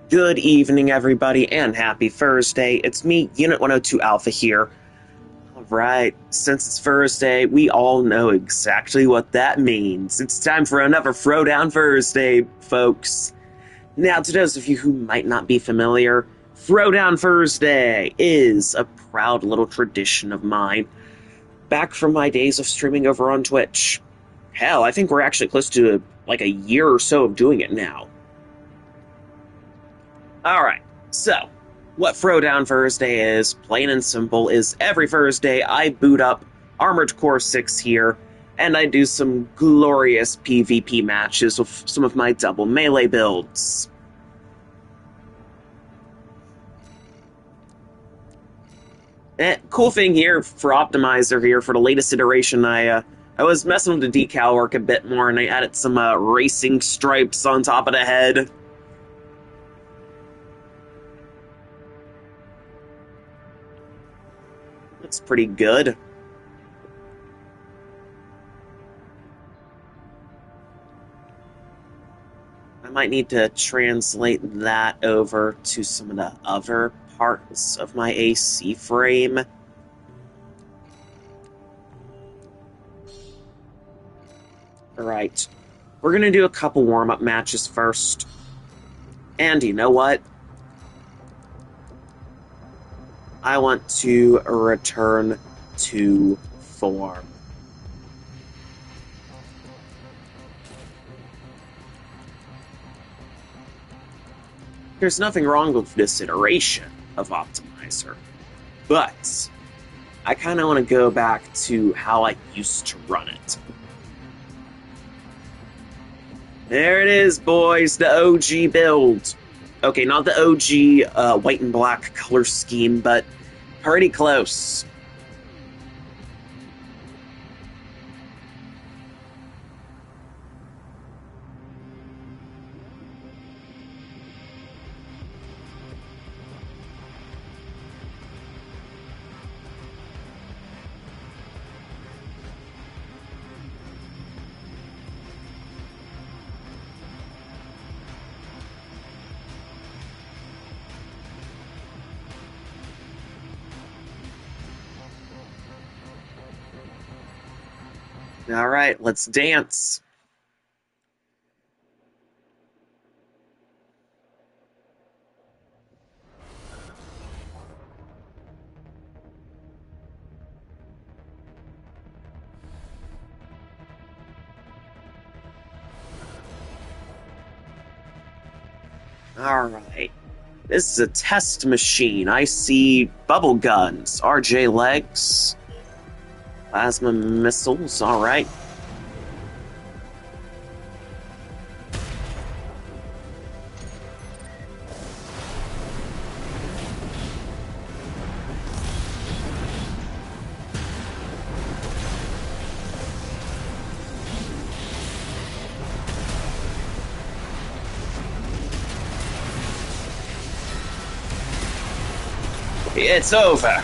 Good evening, everybody, and happy Thursday. It's me, Unit 102 Alpha here. Alright, since it's Thursday, we all know exactly what that means. It's time for another Throwdown Thursday, folks. Now, to those of you who might not be familiar, Throwdown Thursday is a proud little tradition of mine, back from my days of streaming over on Twitch. Hell, I think we're actually close to like a year or so of doing it now. Alright, so, what Throwdown Thursday is, plain and simple, is every Thursday I boot up Armored Core 6 here, and I do some glorious PvP matches with some of my double melee builds. Cool thing here for Optimizer here, for the latest iteration, I was messing with the decal work a bit more, and I added some racing stripes on top of the head. That's pretty good. I might need to translate that over to some of the other parts of my AC frame. Alright, we're gonna do a couple warm-up matches first. And you know what? I want to return to form. There's nothing wrong with this iteration of Optimizer, but I kind of want to go back to how I used to run it. There it is, boys, the OG build. Okay, not the OG white and black color scheme, but pretty close. All right, let's dance. All right. This is a test machine. I see bubble guns, RJ legs, plasma missiles. All right. It's over.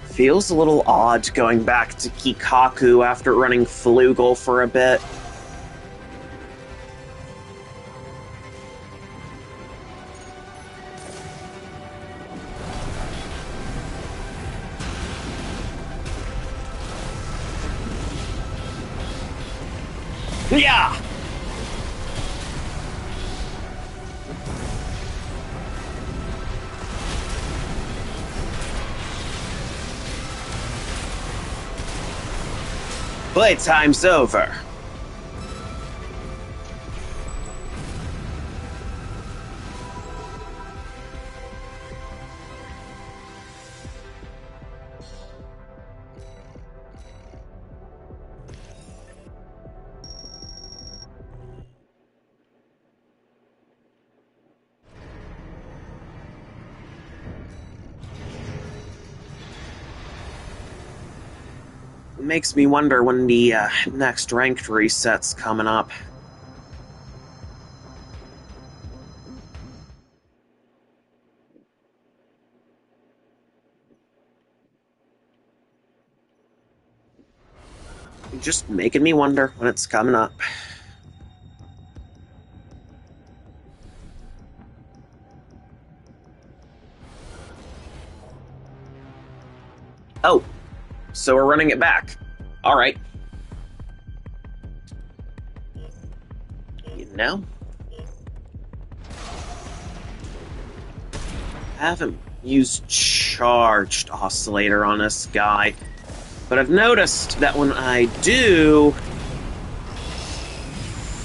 Feels a little odd going back to Kikaku after running Flugel for a bit. Yeah! Playtime's over. It makes me wonder when the next ranked reset's coming up. Just making me wonder when it's coming up. Oh, so we're running it back. All right. You know, I haven't used charged oscillator on this guy, but I've noticed that when I do,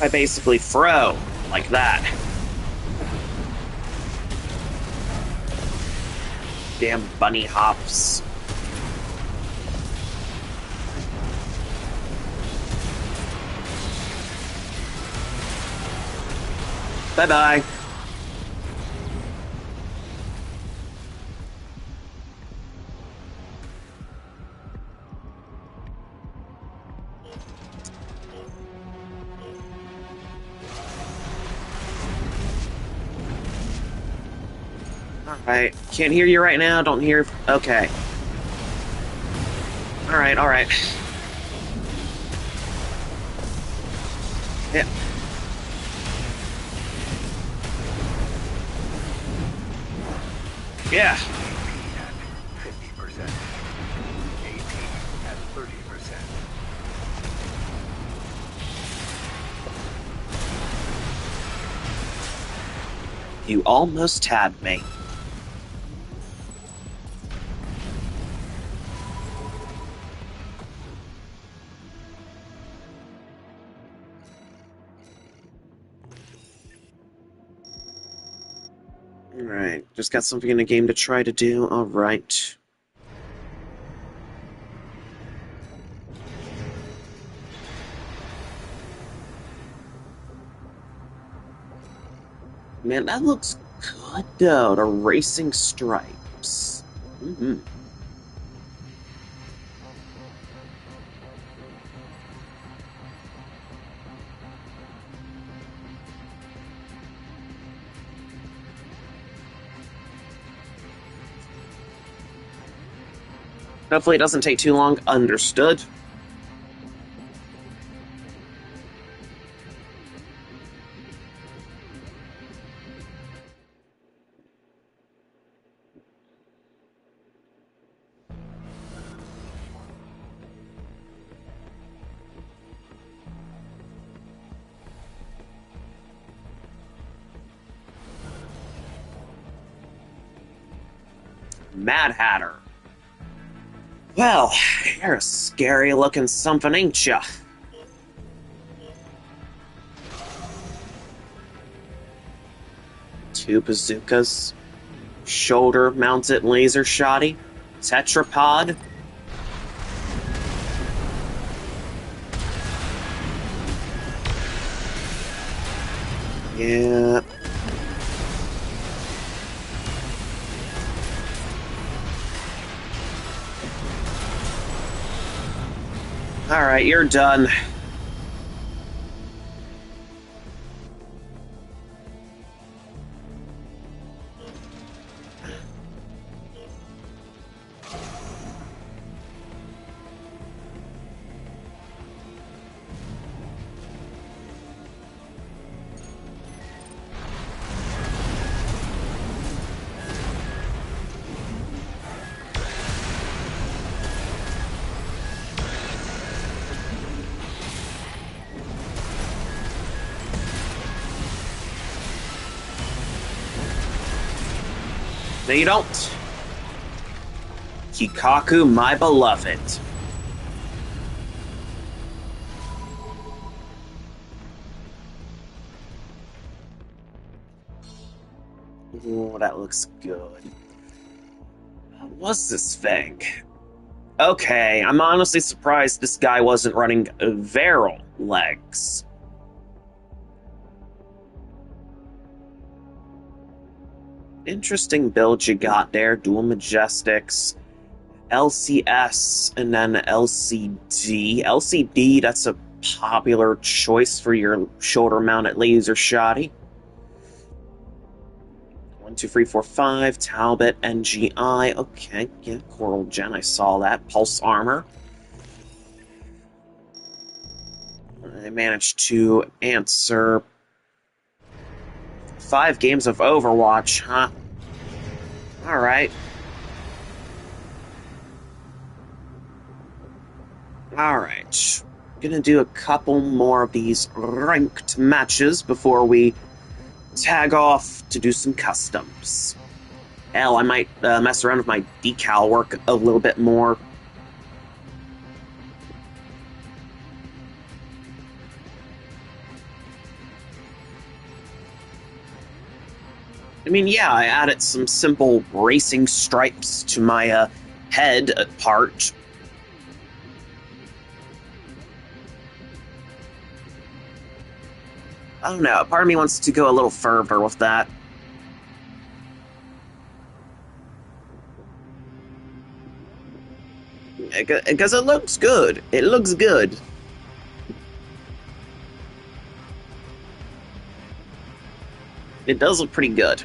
I basically throw like that. Damn bunny hops. Bye-bye. Alright, can't hear you right now, don't hear... Okay. Alright, alright. Yeah. Yeah. 50%. AP at 30%. You almost had me. Alright, just got something in the game to try to do. Alright. Man, that looks good though, the racing stripes. Mm-hmm. Hopefully it doesn't take too long. Understood. Mad Hatter. Well, you're a scary-looking something, ain't ya? Two bazookas, shoulder-mounted laser shotty, tetrapod. Yeah. Alright, you're done. No, you don't. Kikaku, my beloved. Ooh, that looks good. What was this thing? Okay, I'm honestly surprised this guy wasn't running Varel legs. Interesting build you got there. Dual Majestics, LCS, and then LCD. LCD, that's a popular choice for your shoulder-mounted laser shotty. 1, 2, 3, 4, 5. Talbot, NGI. Okay, yeah, Coral Gen, I saw that. Pulse Armor. I managed to answer 5 games of Overwatch, huh? Alright. Alright. Gonna do a couple more of these ranked matches before we tag off to do some customs. Hell, I might mess around with my decal work a little bit more. I mean, yeah, I added some simple racing stripes to my head part. I don't know, part of me wants to go a little further with that. Because it looks good. It looks good. It does look pretty good.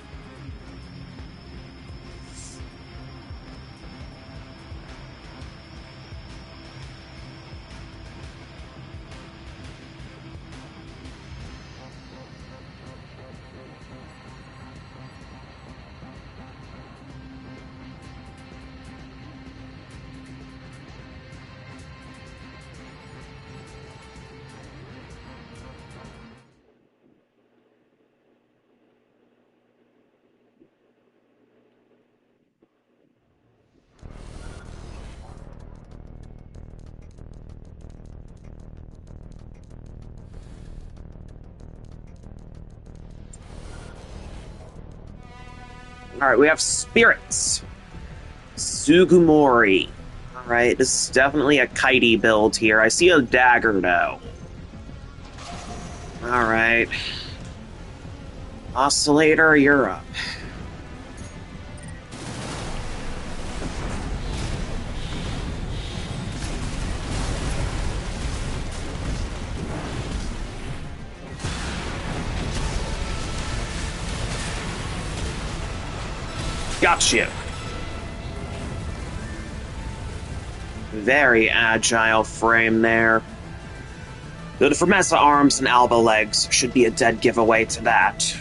Alright, we have spirits. Sugimori. Alright, this is definitely a kitey build here. I see a dagger, though. Alright. Oscillator, you're up. Gotcha. Very agile frame there. The Fermesa arms and Alba legs should be a dead giveaway to that.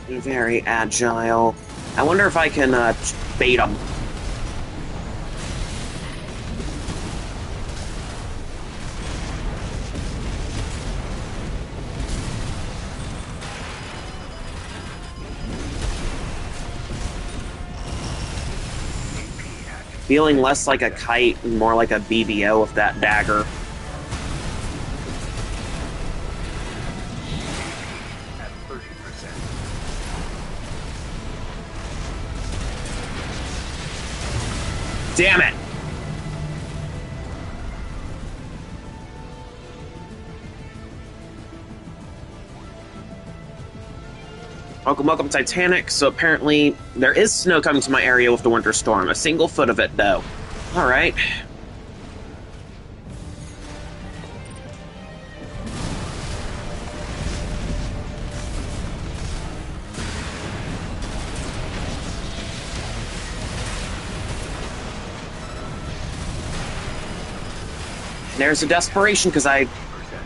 Very agile. I wonder if I can bait him. Feeling less like a kite and more like a BBO with that dagger. At 30%. Damn it! Welcome, Titanic. So apparently there is snow coming to my area with the winter storm. A single foot of it, though. Alright. There's a desperation because I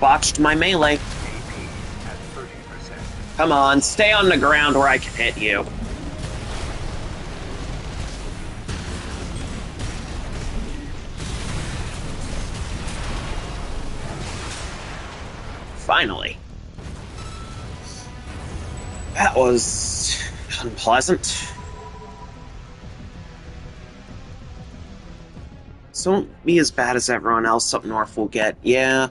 botched my melee. AP at 30%. Come on, stay on the ground where I can hit you. Finally. That was unpleasant. So won't be as bad as everyone else up north will get. Yeah.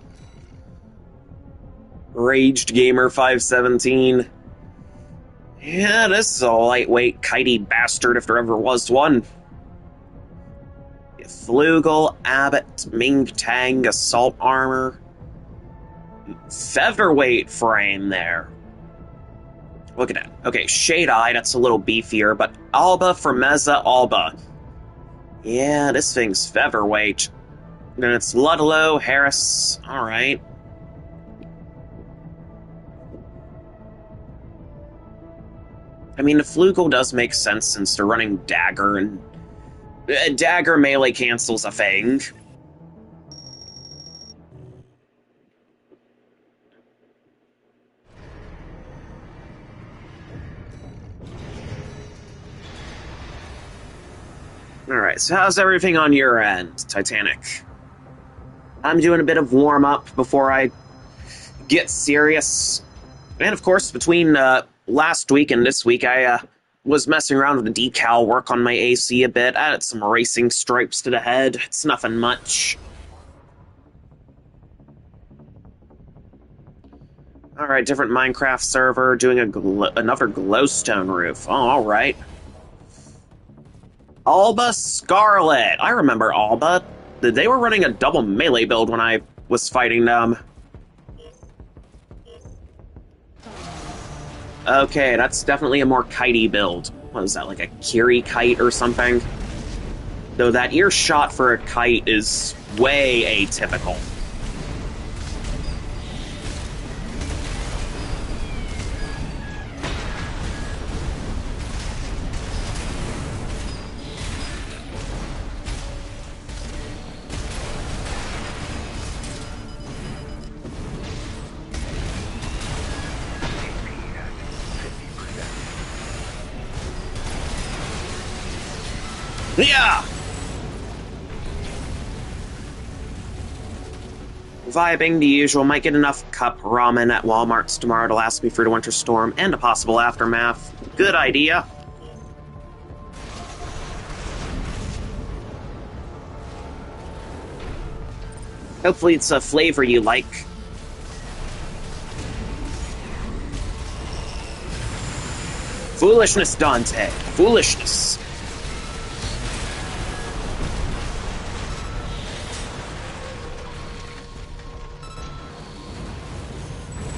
Raged Gamer 517. Yeah, this is a lightweight, kitey bastard if there ever was one. Flugel, Abbott, Ming Tang, Assault Armor. Featherweight frame there. Look at that. Okay, Shade Eye, that's a little beefier, but Alba, Fermesa, Alba. Yeah, this thing's featherweight. Then it's Ludlow, Harris. Alright. I mean, the Flugel does make sense since they're running Dagger and Dagger melee cancels a thing. Alright, so how's everything on your end, Titanic? I'm doing a bit of warm-up before I get serious. And of course, between last week and this week, I was messing around with the decal work on my AC a bit. I added some racing stripes to the head. It's nothing much. Alright, different Minecraft server, doing another glowstone roof. Oh, alright. Alba Scarlet! I remember Alba. They were running a double melee build when I was fighting them. Okay, that's definitely a more kitey build. What is that, like a Kiri kite or something? Though that earshot for a kite is way atypical. Yeah! Vibing the usual. Might get enough cup ramen at Walmart's tomorrow to last me through the winter storm and a possible aftermath. Good idea. Hopefully it's a flavor you like. Foolishness, Dante. Foolishness.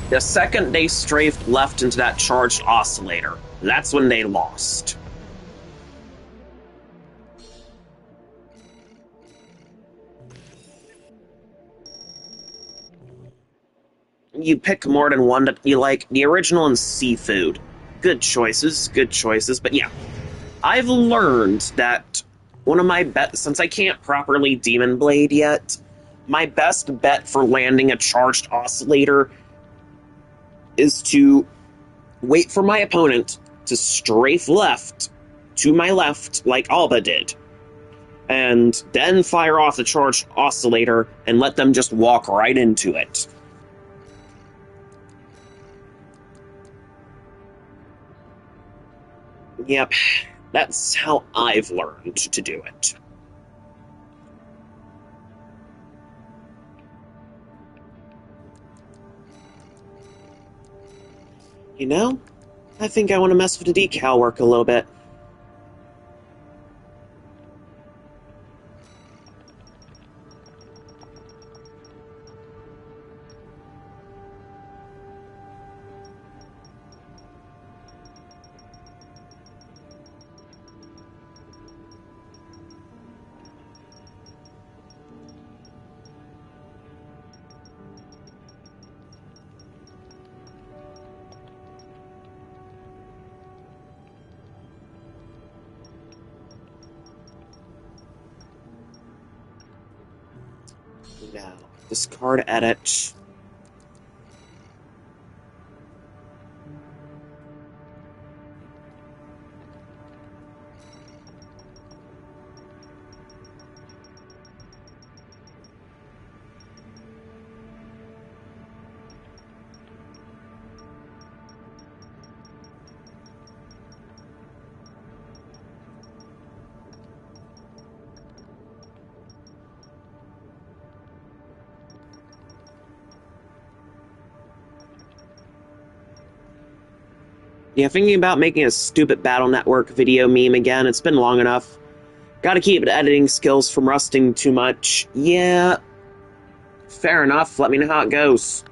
The second they strafed left into that charged oscillator, that's when they lost. You pick more than one that you like. The original and seafood. Good choices, but yeah. I've learned that one of my bets, since I can't properly Demon Blade yet, my best bet for landing a charged oscillator is to wait for my opponent to strafe left to my left like Alba did, and then fire off the charged oscillator and let them just walk right into it. Yep, that's how I've learned to do it. You know, I think I want to mess with the decal work a little bit. Now, discard edit. Yeah, thinking about making a stupid Battle Network video meme again. It's been long enough. Gotta keep the editing skills from rusting too much. Yeah, fair enough. Let me know how it goes.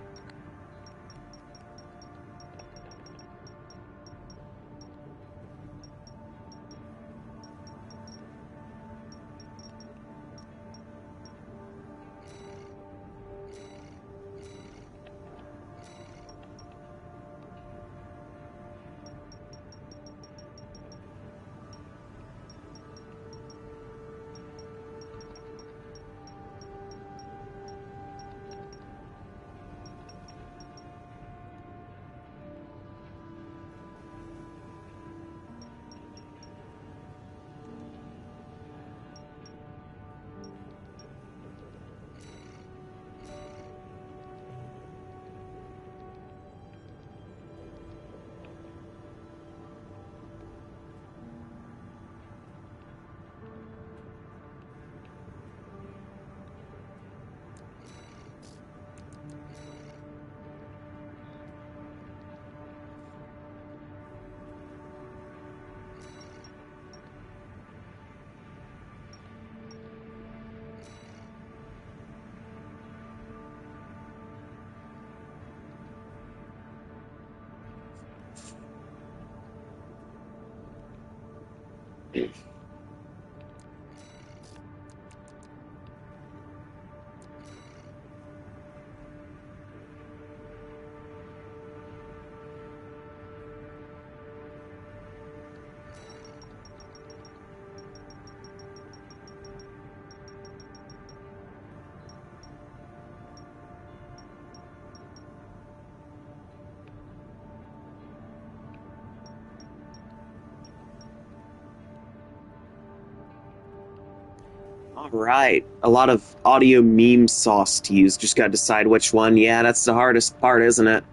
All right. A lot of audio meme sauce to use. Just gotta decide which one. Yeah, that's the hardest part, isn't it?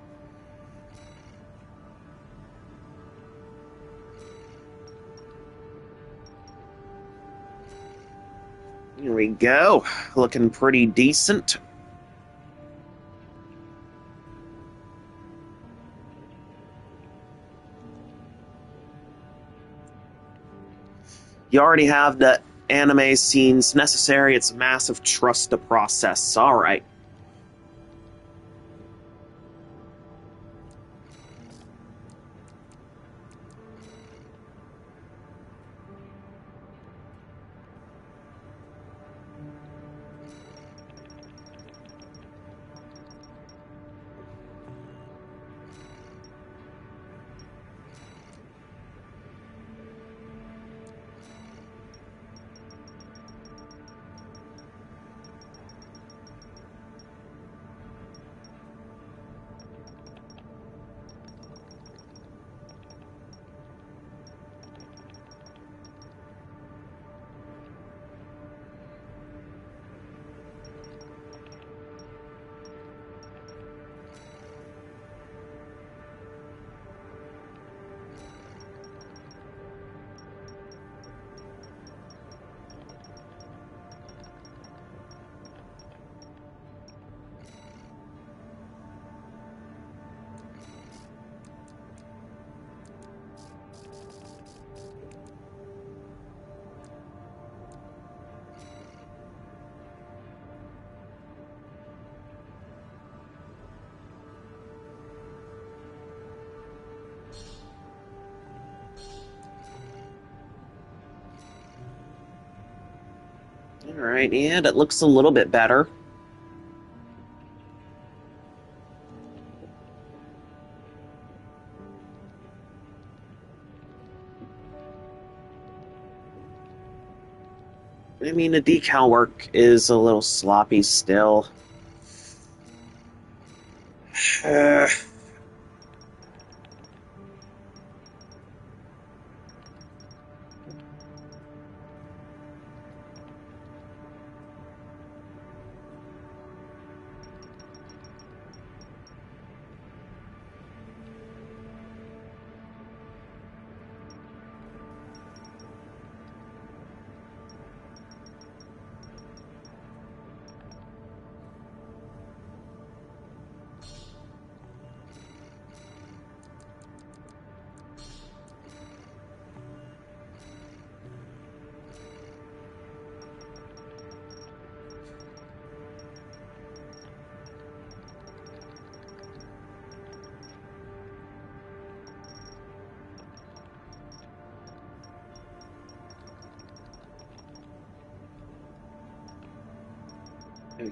Here we go. Looking pretty decent. You already have the anime scenes necessary. It's massive trust to process. All right. All right, yeah, that looks a little bit better. I mean, the decal work is a little sloppy still.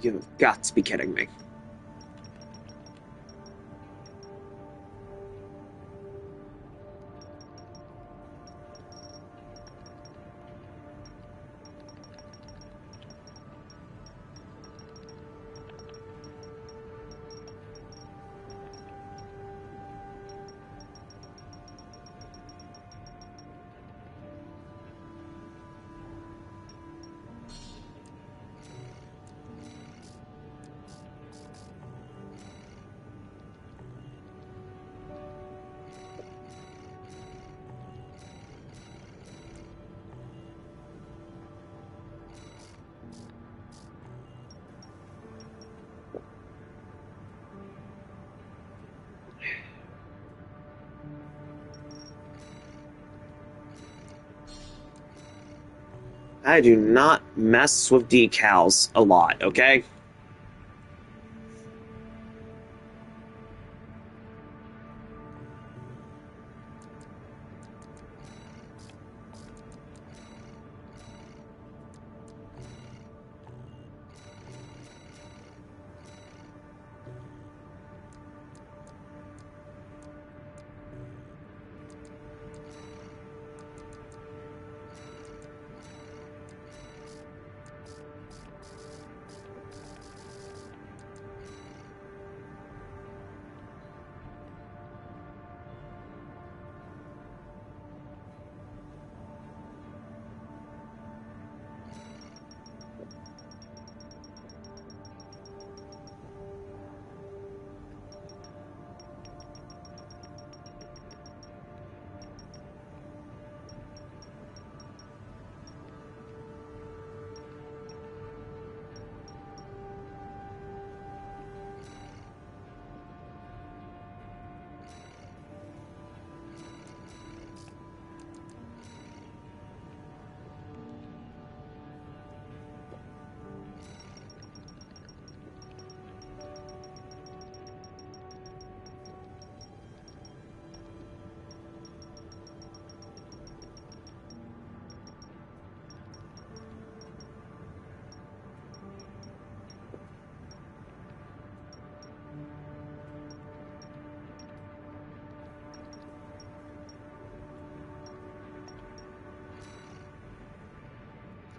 You've got to be kidding me. I do not mess with decals a lot, okay?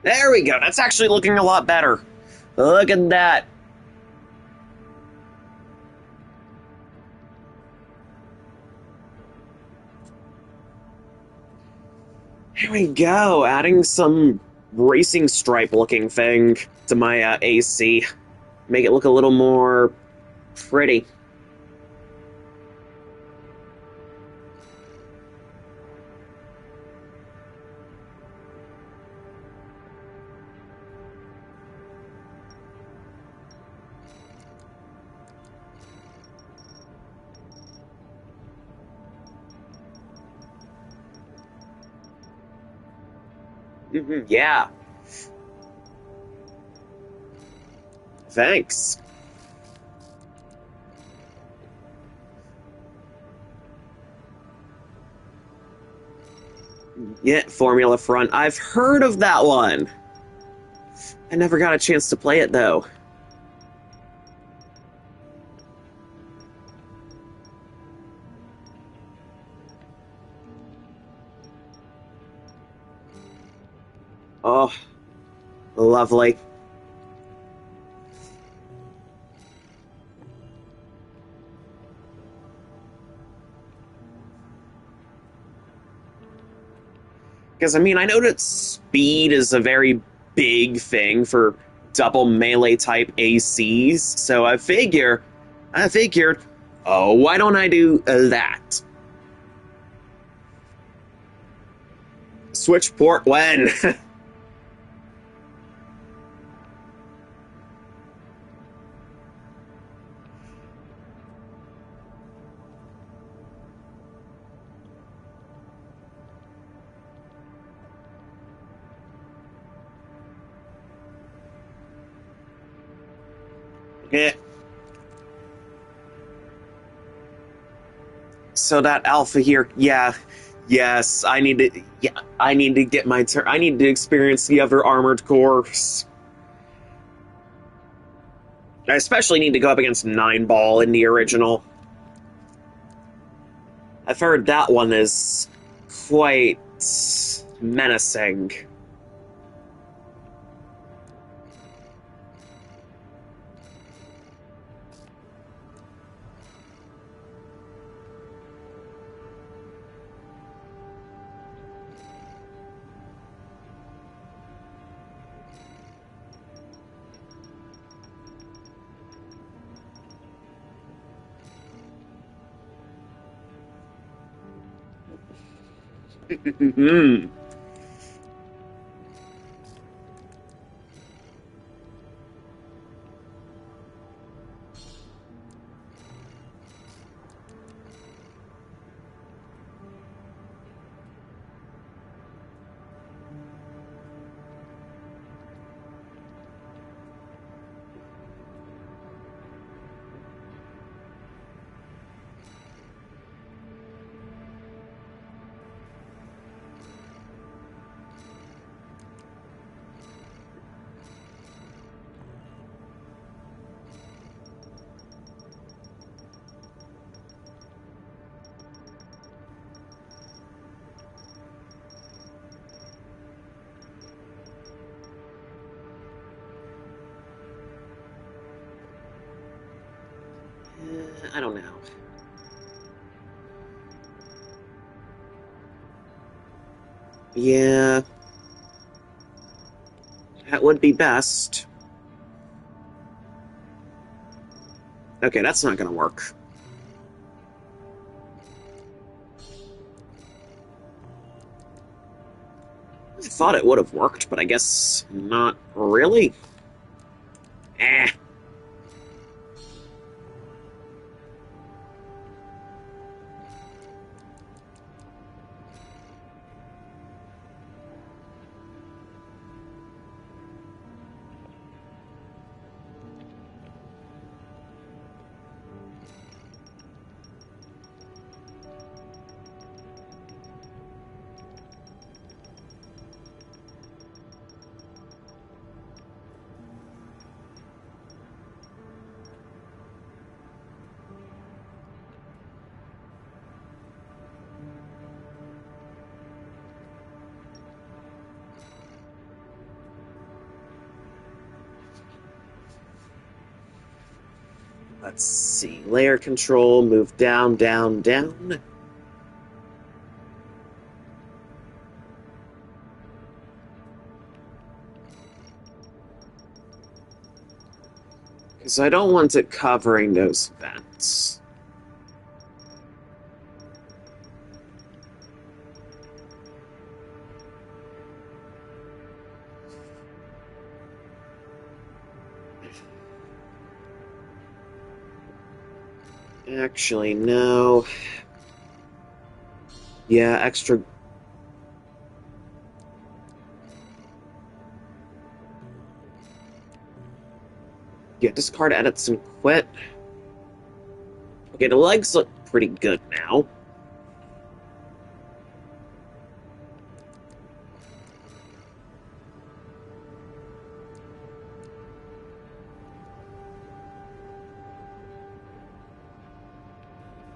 There we go. That's actually looking a lot better. Look at that. Here we go. Adding some racing stripe looking thing to my AC. Make it look a little more pretty. Yeah. Thanks. Yeah, Formula Front. I've heard of that one. I never got a chance to play it though. Oh, lovely. Because, I mean, I know that speed is a very big thing for double melee type ACs, so I figured, oh, why don't I do that? Switch port when? Yeah. So that alpha here, yeah, yes, I need to get my turn. I need to experience the other armored cores. I especially need to go up against Nine Ball in the original. I've heard that one is quite menacing. I don't know. Yeah, that would be best. Okay, that's not gonna work. I thought it would have worked, but I guess not really. Eh. Let's see. Layer control, move down, down, down. Because I don't want it covering those vents. Actually, no. Yeah, extra. Yeah, discard edits and quit. Okay, the legs look pretty good now.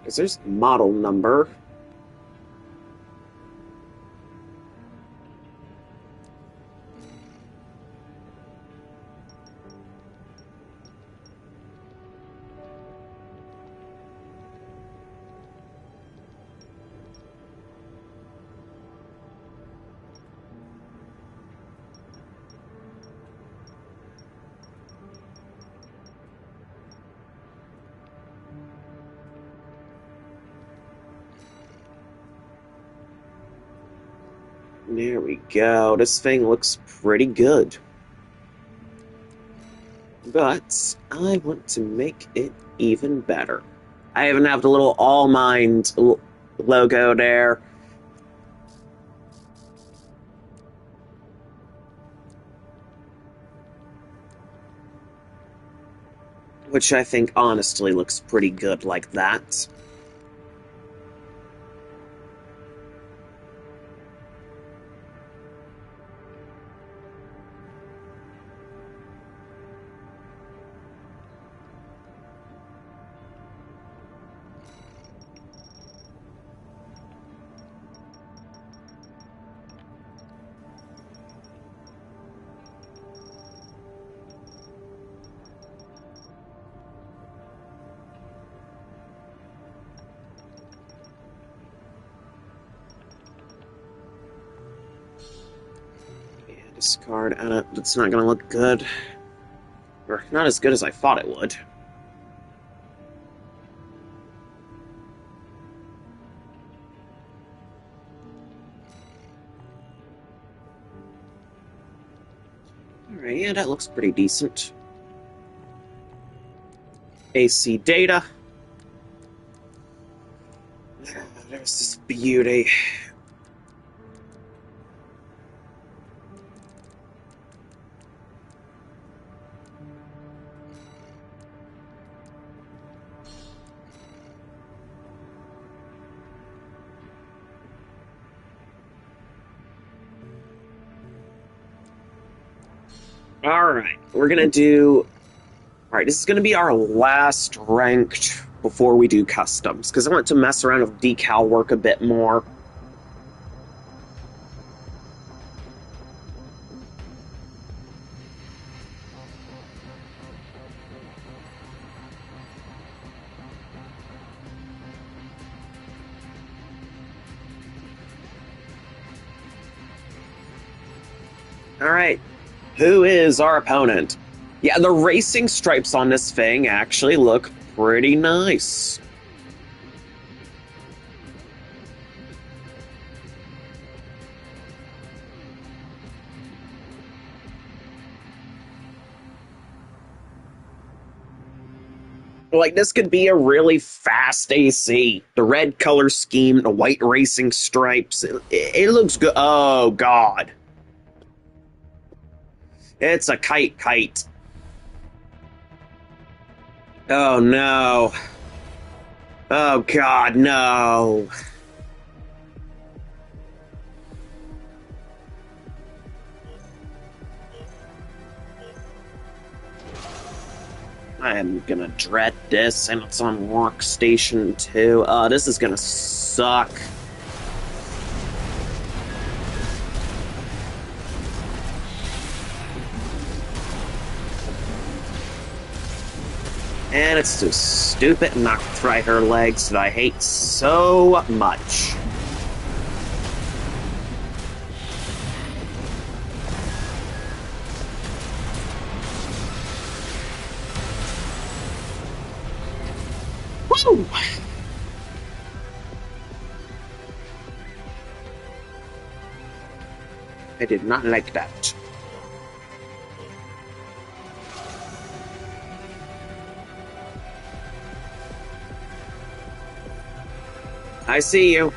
Because there's model number. There we go. This thing looks pretty good. But I want to make it even better. I even have the little All Mind logo there. Which I think honestly looks pretty good like that. Discard edit. It's not going to look good. Or not as good as I thought it would. Alright, yeah, that looks pretty decent. AC data. There's this beauty. Alright, we're gonna do... Alright, this is gonna be our last ranked before we do customs, because I want to mess around with decal work a bit more. Alright, who is our opponent? Yeah, the racing stripes on this thing actually look pretty nice. Like, this could be a really fast AC. The red color scheme, the white racing stripes, it looks good. Oh, God. It's a kite. Oh, no. Oh, God, no. I am gonna dread this, and it's on Workstation 2. This is gonna suck. And it's those stupid Noctriher legs that I hate so much. Woo! I did not like that. I see you.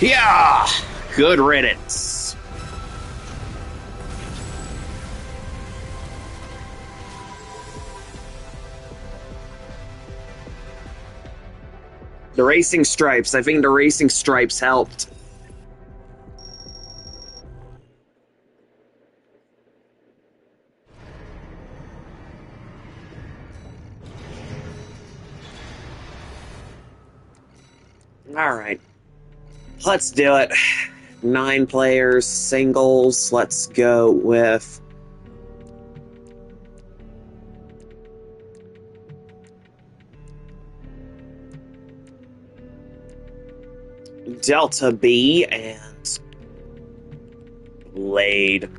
Yeah! Good riddance. The racing stripes. I think the racing stripes helped. Alright. Let's do it. 9 players, singles. Let's go with... Delta B and... Blade.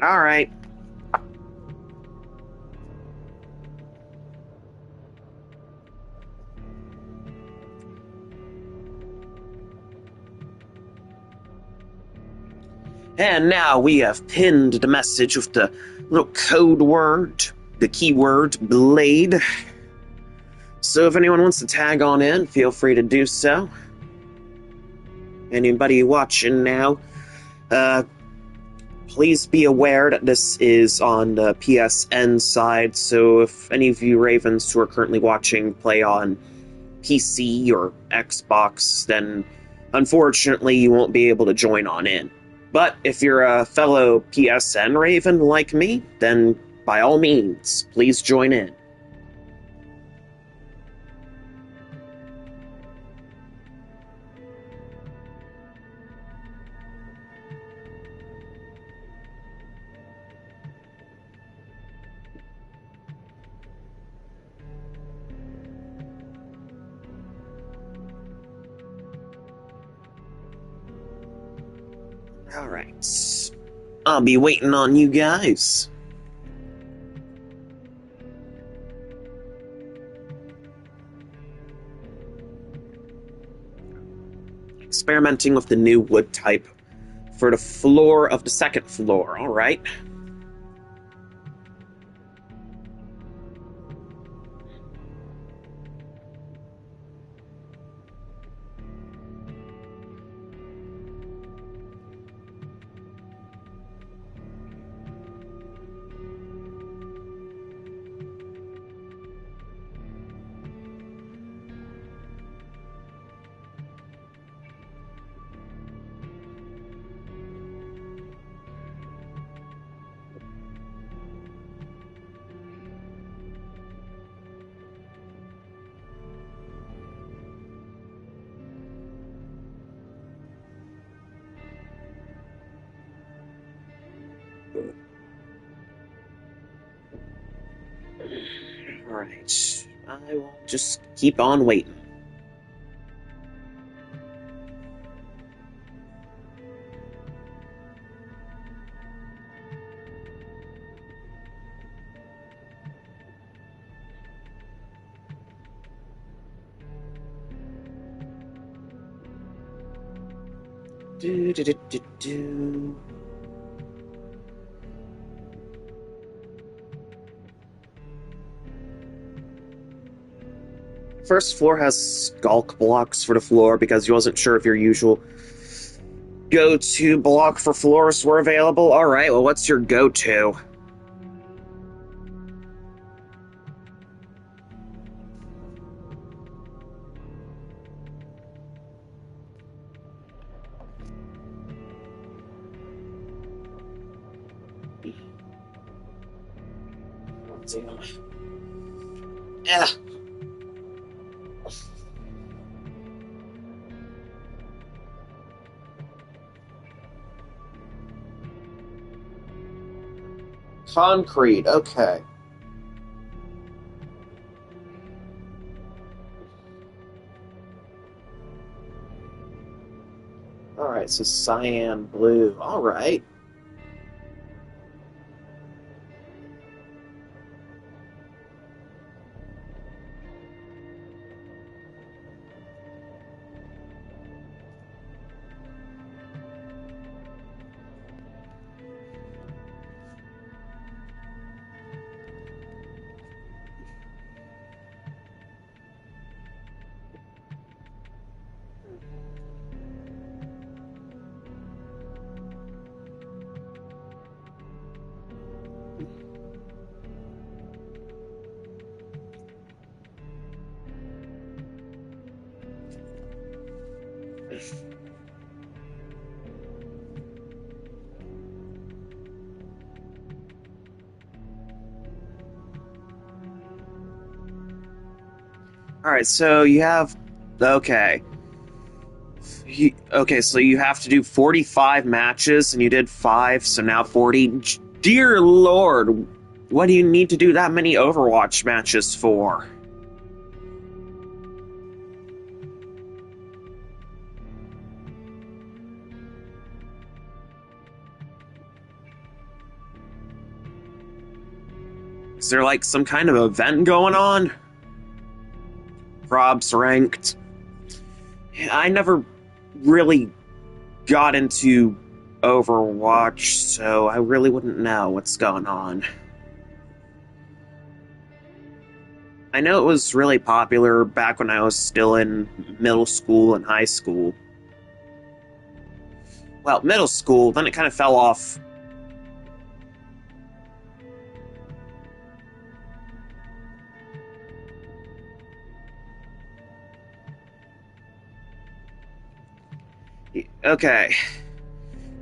Alright. And now we have pinned the message with the little code word, the keyword blade. So if anyone wants to tag on in, feel free to do so. Anybody watching now, please be aware that this is on the PSN side, so if any of you Ravens who are currently watching play on PC or Xbox, then unfortunately you won't be able to join on in. But if you're a fellow PSN Raven like me, then by all means, please join in. Alright. I'll be waiting on you guys. Experimenting with the new wood type for the floor of the second floor, alright. Alright. I will just keep on waiting. Do. First floor has skulk blocks for the floor because you wasn't sure if your usual go-to block for floors were available. Alright, well, what's your go-to? Damn. Yeah. Concrete, okay. Alright, so cyan blue. Alright. Alright, so you have. Okay. Okay, so you have to do 45 matches, and you did 5, so now 40. Dear Lord, what do you need to do that many Overwatch matches for? Is there like some kind of event going on? Rob's ranked. I never really got into Overwatch, so I really wouldn't know what's going on. I know it was really popular back when I was still in middle school and high school. Well, middle school, then it kind of fell off. Okay.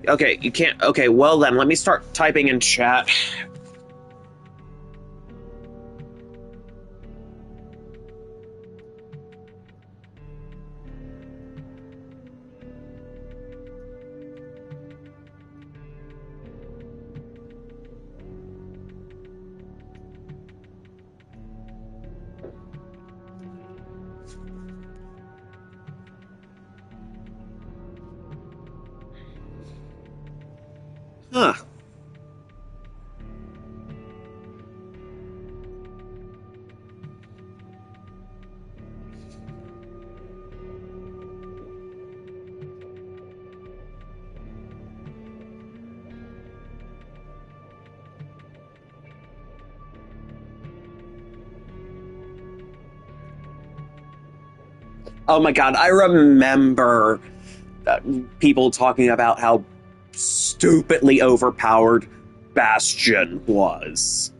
Okay, you can't. Okay, well then, let me start typing in chat. Huh. Oh my god, I remember people talking about how stupidly overpowered Bastion was.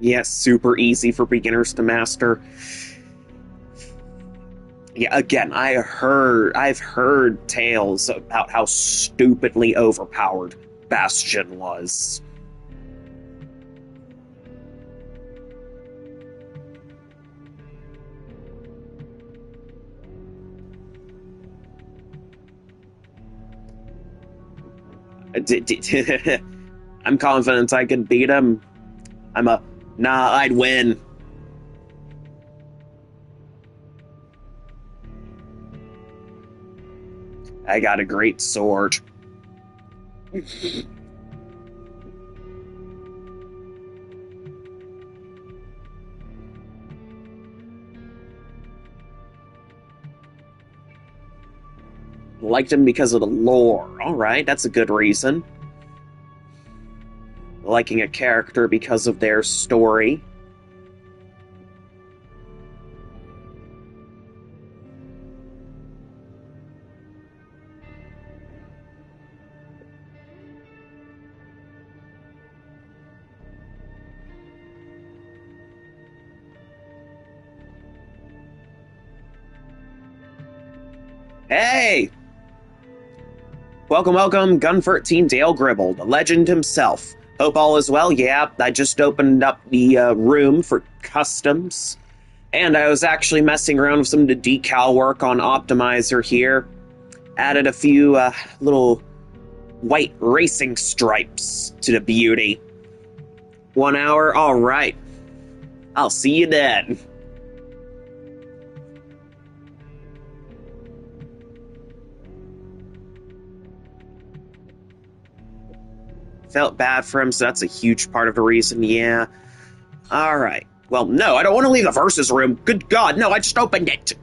Yes, super easy for beginners to master. Yeah, again, I've heard tales about how stupidly overpowered Bastion was. I'm confident I could beat him. Nah, I'd win. I got a great sword. Liked him because of the lore. Alright, that's a good reason. Liking a character because of their story. Hey! Welcome, welcome, Gun13 Dale Gribble, the legend himself. Hope all is well. Yeah, I just opened up the room for customs. And I was actually messing around with some of the decal work on Optimizer here. Added a few little white racing stripes to the beauty. 1 hour? Alright. I'll see you then. Felt bad for him, so that's a huge part of the reason, yeah. Alright. Well, no, I don't want to leave the versus room. Good God, no, I just opened it.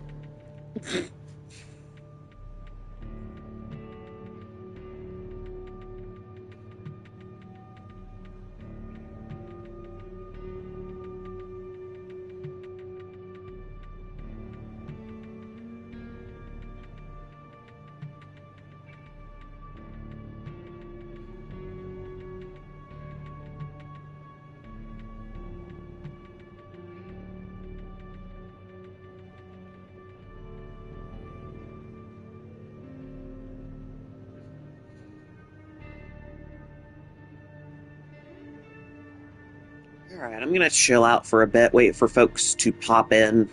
Alright, I'm gonna chill out for a bit, wait for folks to pop in.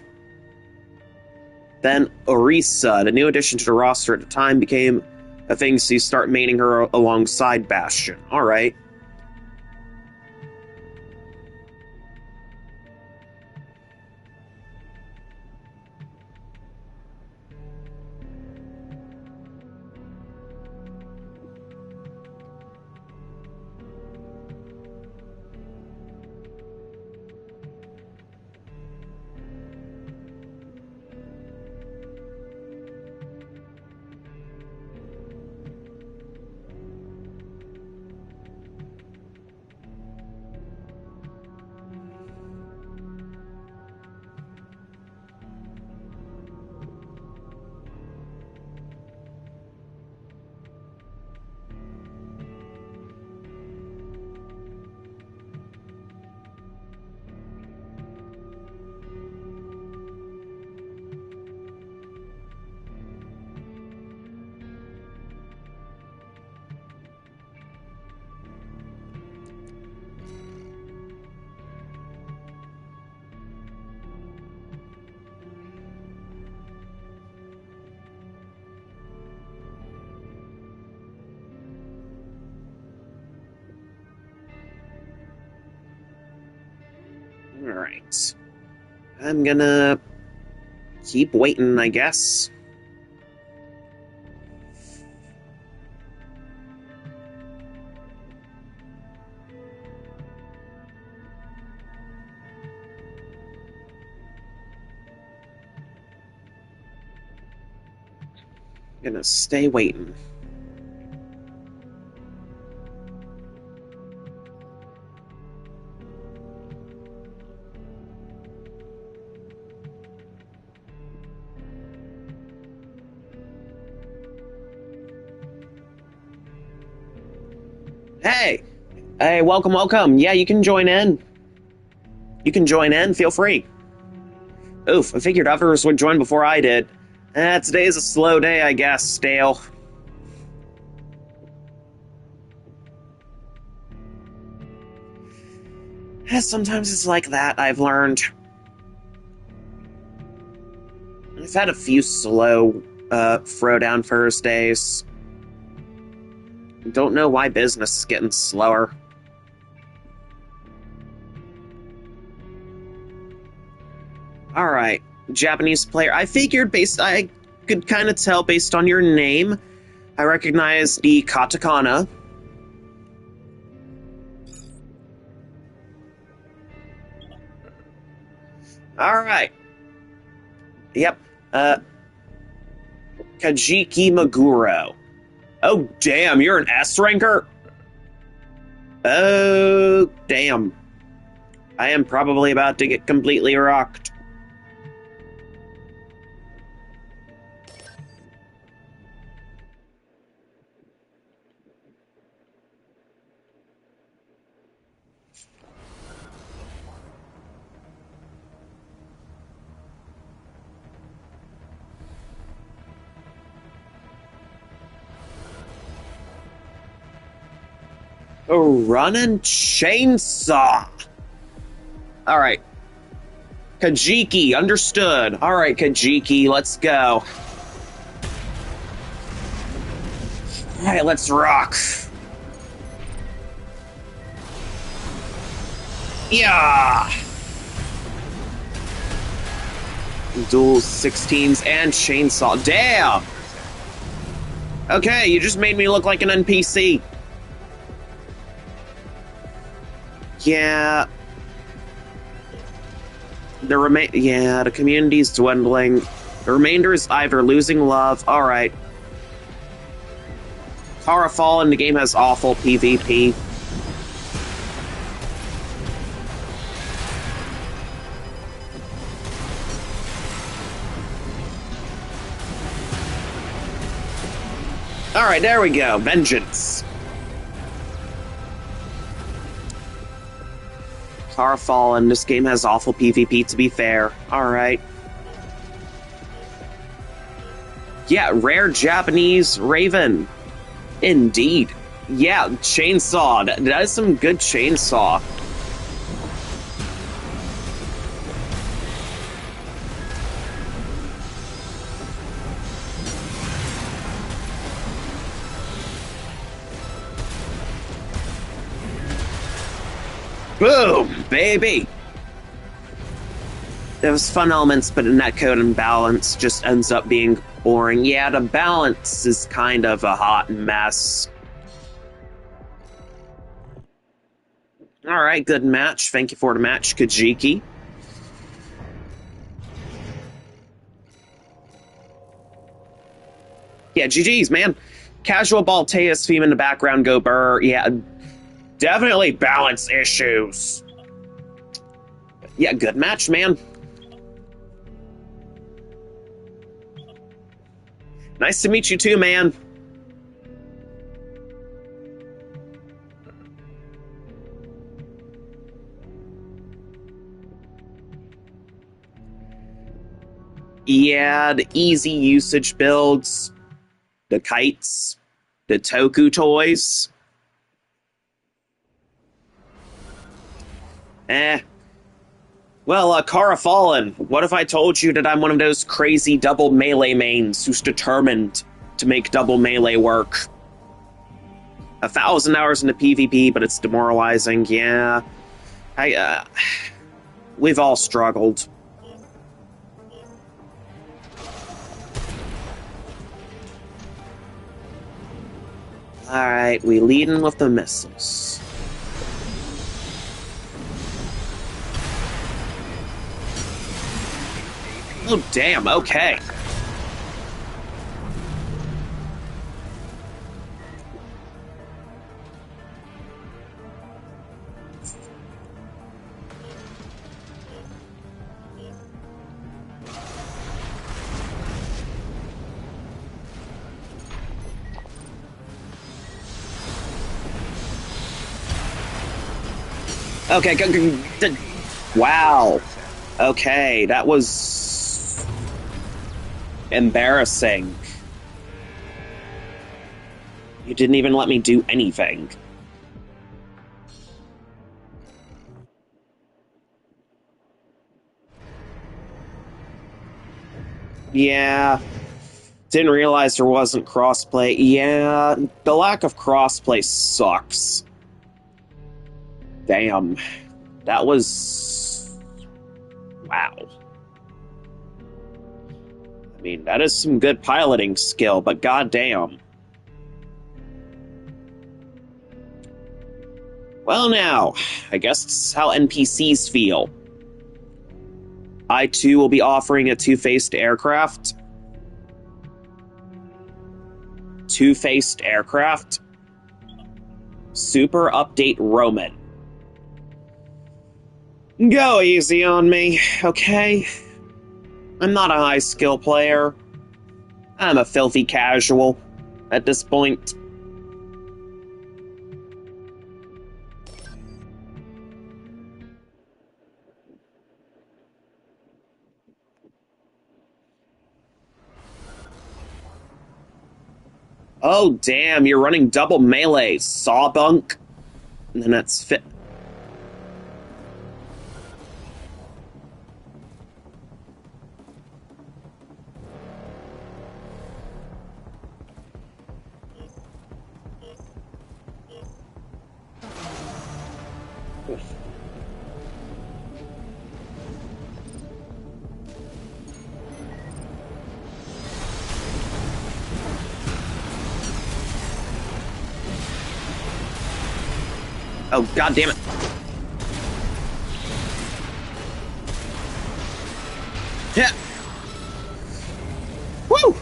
Then Orisa, the new addition to the roster at the time, became a thing, so you start maining her alongside Bastion. Alright. Alright. I'm gonna keep waiting, I guess. Gonna stay waiting. Hey! Hey, welcome, welcome. Yeah, you can join in. You can join in, feel free. Oof, I figured others would join before I did. Today is a slow day, I guess, Dale. Sometimes it's like that, I've learned. I've had a few slow, Throwdown Thursdays. Don't know why business is getting slower. Alright, Japanese player. I figured I could kind of tell based on your name. I recognize the katakana. Alright. Yep. Kajiki Maguro. Oh, damn, you're an S ranker? Oh, damn. I am probably about to get completely rocked. A running chainsaw. All right. Kajiki, understood. All right, Kajiki, let's go. All right, let's rock. Yeah. Dual 16s and chainsaw. Damn. Okay, you just made me look like an NPC. Yeah. The community's dwindling. The remainder is either losing love. All right. Kara Fallen, the game has awful PvP. All right, there we go. Vengeance. Kara Fallen, this game has awful PvP, to be fair. All right. Yeah, rare Japanese Raven. Indeed. Yeah, chainsaw. That is some good chainsaw. Boom, baby. There was fun elements, but the netcode and balance just ends up being boring. Yeah, the balance is kind of a hot mess. All right, good match. Thank you for the match, Kajiki. Yeah, GG's, man. Casual Balteus theme in the background, go burr. Yeah, definitely balance issues. Yeah, good match, man. Nice to meet you too, man. Yeah, the easy usage builds, the kites, the Toku toys. Well, Kara Fallen, what if I told you that I'm one of those crazy double melee mains who's determined to make double melee work? 1,000 hours into PvP, but it's demoralizing, yeah. We've all struggled. Alright, we lead in with the missiles. Oh, damn, okay. Okay, wow. Okay, that was embarrassing. You didn't even let me do anything. Yeah. Didn't realize there wasn't crossplay. Yeah, the lack of crossplay sucks. Damn. That was... wow. I mean, that is some good piloting skill, but goddamn. Well now, I guess it's how NPCs feel. I too will be offering a two-faced aircraft. Two-faced aircraft. Super Update Roman. Go easy on me, okay? I'm not a high skill player. I'm a filthy casual at this point. Oh, damn, you're running double melee, sawbunk. And then that's fit. Oh, god damn it. Yeah. Woo!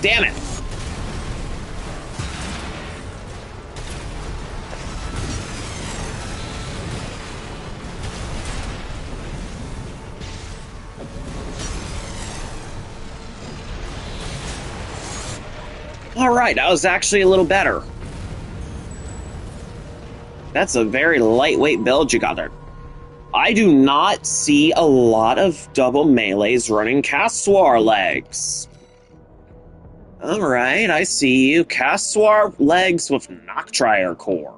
Damn it. Alright, that was actually a little better. That's a very lightweight build you got there. I do not see a lot of double melees running Castwar legs. Alright, I see you. Castwar legs with Noctrier core.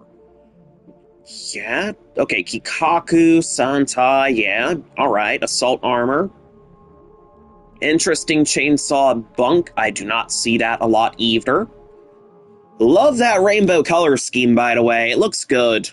Yeah, okay, Kikaku, Santa, yeah, alright, assault armor. Interesting chainsaw bunk, I do not see that a lot either. Love that rainbow color scheme, by the way, it looks good.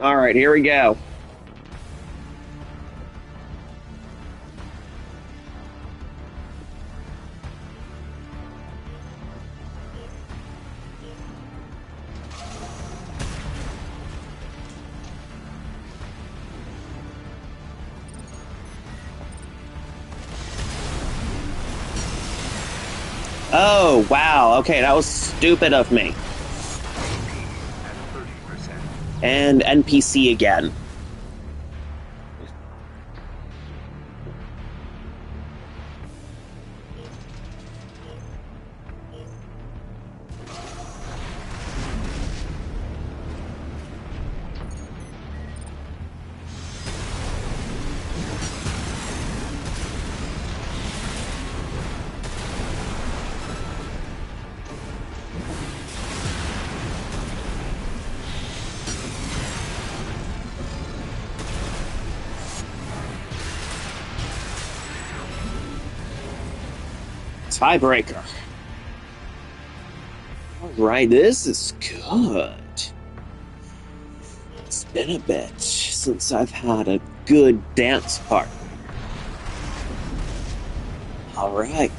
Alright, here we go. Oh, wow, okay, that was stupid of me. At 30%. And NPC again. Tiebreaker. Alright, this is good. It's been a bit since I've had a good dance part. Alright.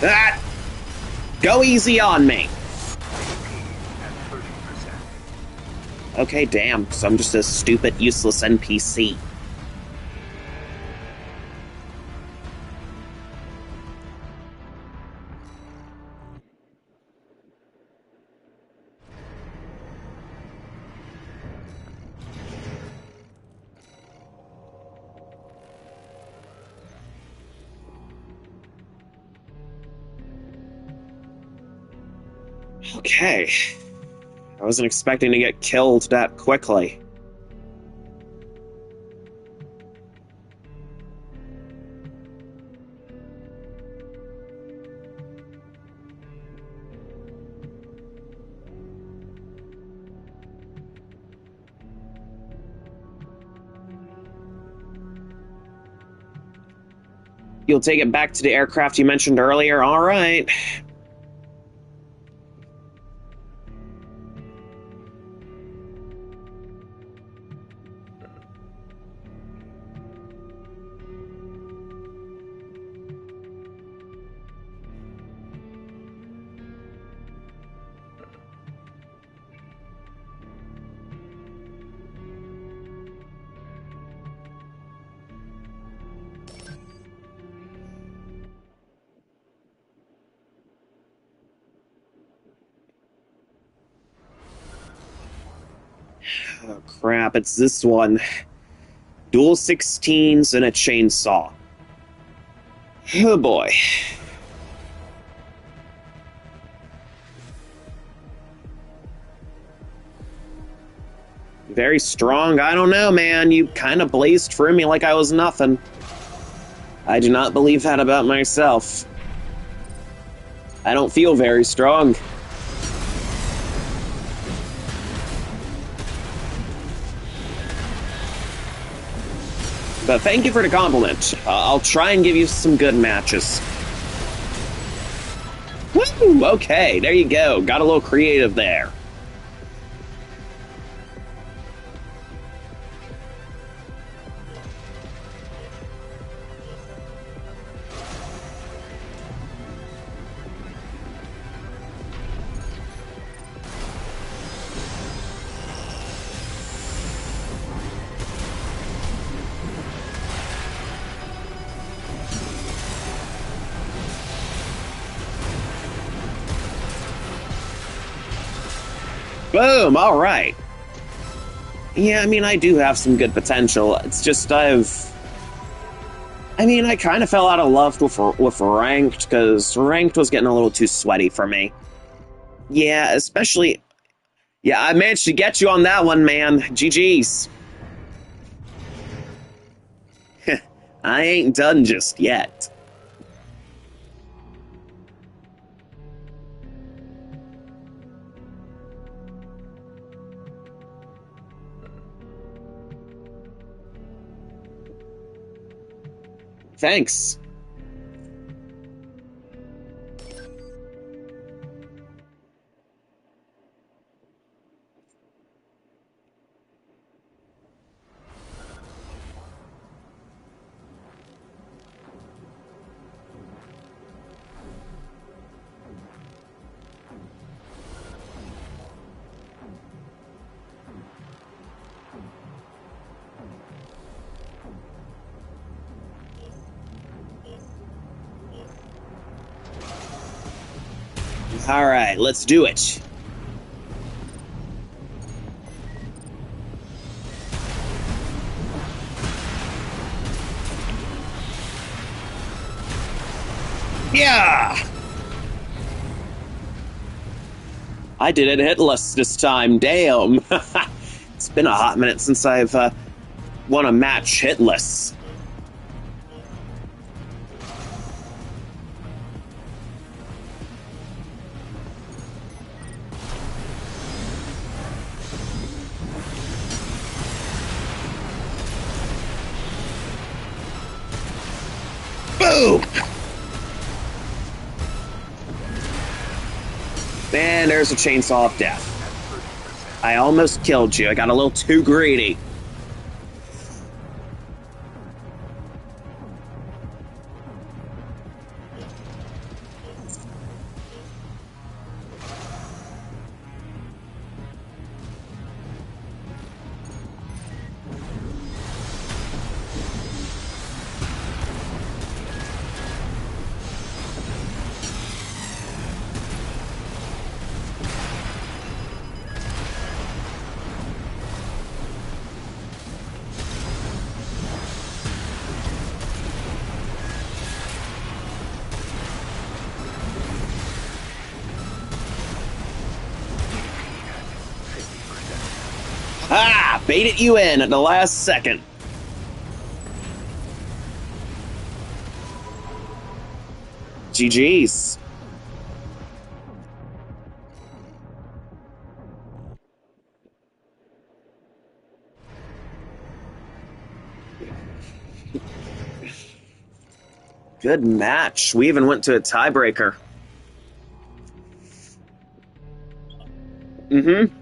That! Go easy on me! At 30%. Okay, damn, so I'm just a stupid, useless NPC. Okay. I wasn't expecting to get killed that quickly. You'll take it back to the aircraft you mentioned earlier? All right. Oh, crap, it's this one. Dual 16s and a chainsaw. Oh, boy. Very strong. I don't know, man. You kind of blazed through me like I was nothing. I do not believe that about myself. I don't feel very strong. But thank you for the compliment. I'll try and give you some good matches. Woo! Okay, there you go. Got a little creative there. Boom! All right. Yeah, I mean, I do have some good potential. It's just I kind of fell out of love with ranked, because ranked was getting a little too sweaty for me. Yeah, especially... Yeah, I managed to get you on that one, man. GG's. I ain't done just yet. Thanks. All right, let's do it. Yeah! I did it hitless this time, damn. It's been a hot minute since I've won a match hitless. Boom! And there's a chainsaw of death. I almost killed you. I got a little too greedy. Ah! Baited you in at the last second. GG's. Good match. We even went to a tiebreaker. Mm-hmm.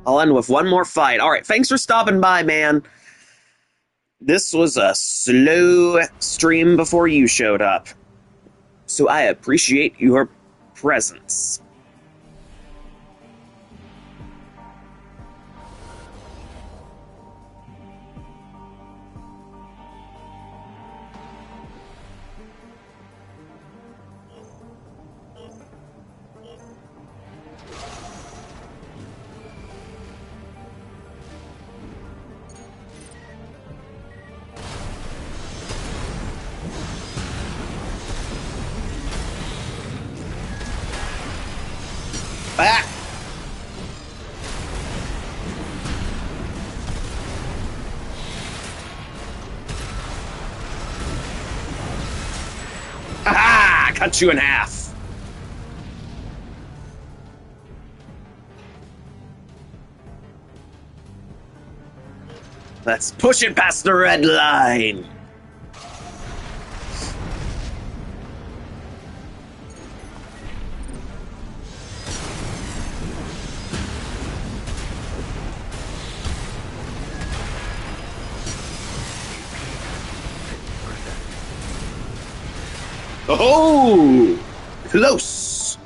I'll end with one more fight. All right, thanks for stopping by, man. This was a slow stream before you showed up, so I appreciate your presence. Ah! Ha! Cut you in half. Let's push it past the red line. Oh! Close!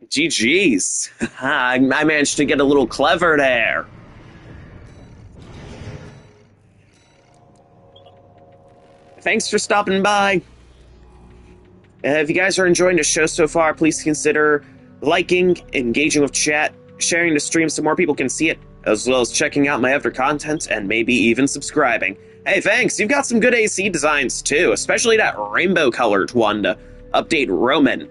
GG's. I managed to get a little clever there. Thanks for stopping by. If you guys are enjoying the show so far, please consider liking, engaging with chat, sharing the stream so more people can see it, as well as checking out my other content and maybe even subscribing. Hey, thanks. You've got some good AC designs too, especially that rainbow-colored one to update Roman.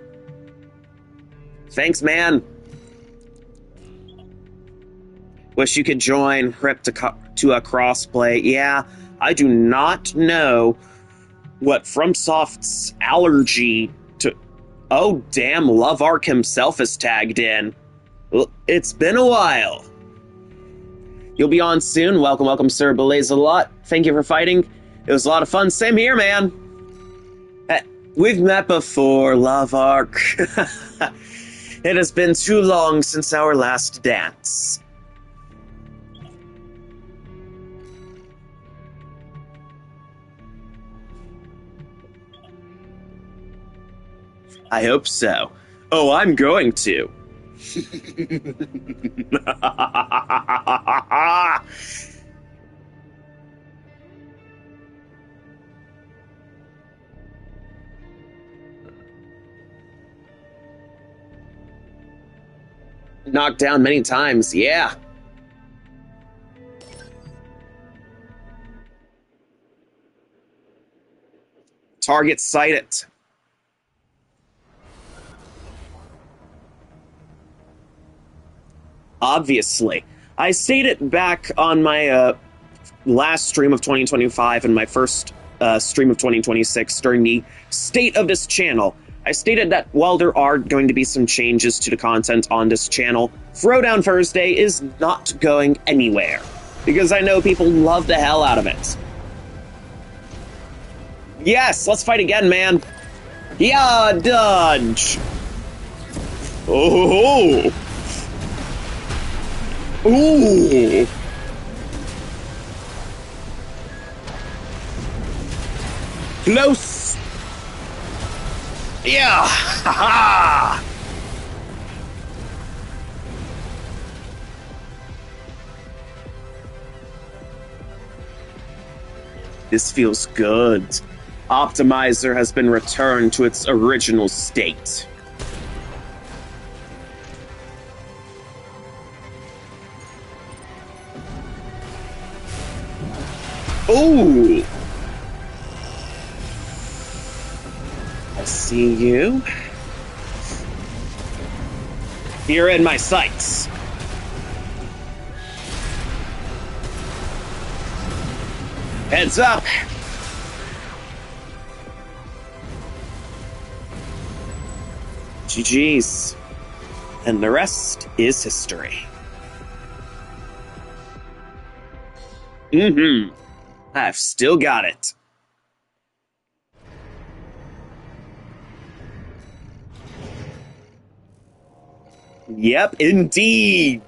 Thanks, man. Wish you could join Rip to a crossplay. Yeah, I do not know what FromSoft's allergy to... Oh, damn, Love Arc himself is tagged in. Well, it's been a while. You'll be on soon. Welcome, welcome, Sir Blaze-a-lot. Thank you for fighting. It was a lot of fun. Same here, man. We've met before, Love Arc. It has been too long since our last dance. I hope so. Oh, I'm going to. Knocked down many times, yeah. Target sighted. Obviously. I stated back on my last stream of 2025 and my first stream of 2026 during the state of this channel, I stated that while there are going to be some changes to the content on this channel, Throwdown Thursday is not going anywhere, because I know people love the hell out of it. Yes, let's fight again, man. Yeah, dodge. Oh. Ooh. Close. Yeah. Ha-ha. This feels good. Optimizer has been returned to its original state. Ooh! I see you. You're in my sights. Heads up! GG's. And the rest is history. Mm-hmm. I've still got it. Yep, indeed.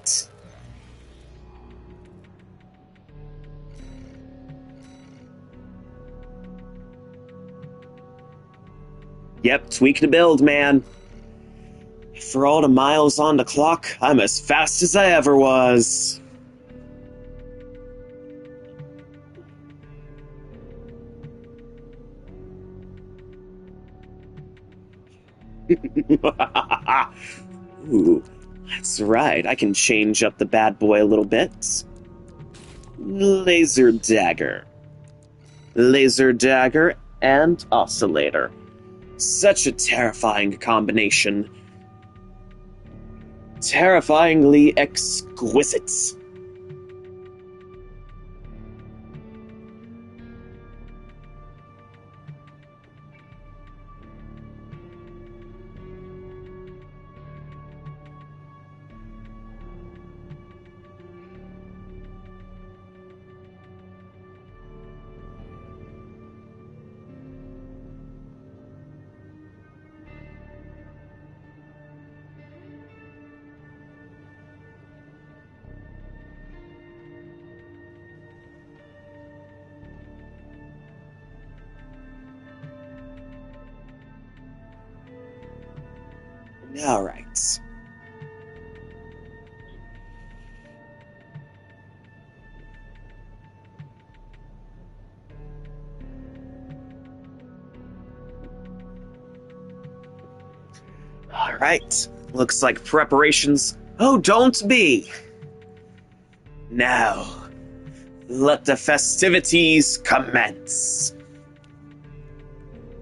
Yep, tweak the build, man. For all the miles on the clock, I'm as fast as I ever was. Ooh, that's right. I can change up the bad boy a little bit. Laser dagger. Laser dagger and oscillator. Such a terrifying combination. Terrifyingly exquisite. All right. All right. Looks like preparations. Oh, don't be. Now, let the festivities commence.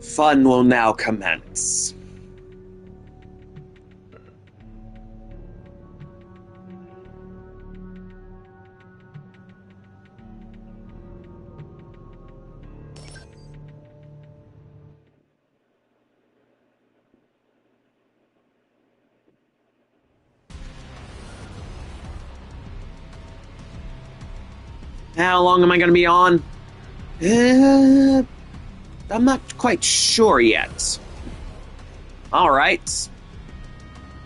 Fun will now commence. How long am I going to be on? I'm not quite sure yet. All right.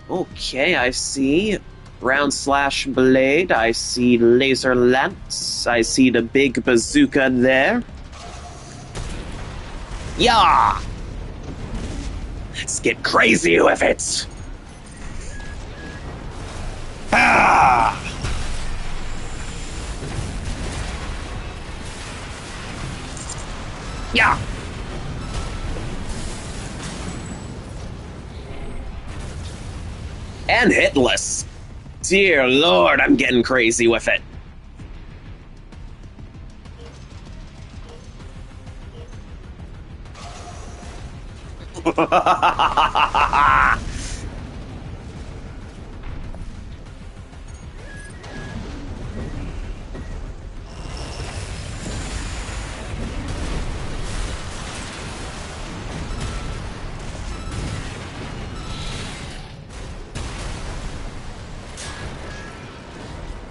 Okay, I see. Round slash blade. I see laser lance. I see the big bazooka there. Yeah! Let's get crazy with it. Ah! Yeah! And hitless. Dear Lord, I'm getting crazy with it.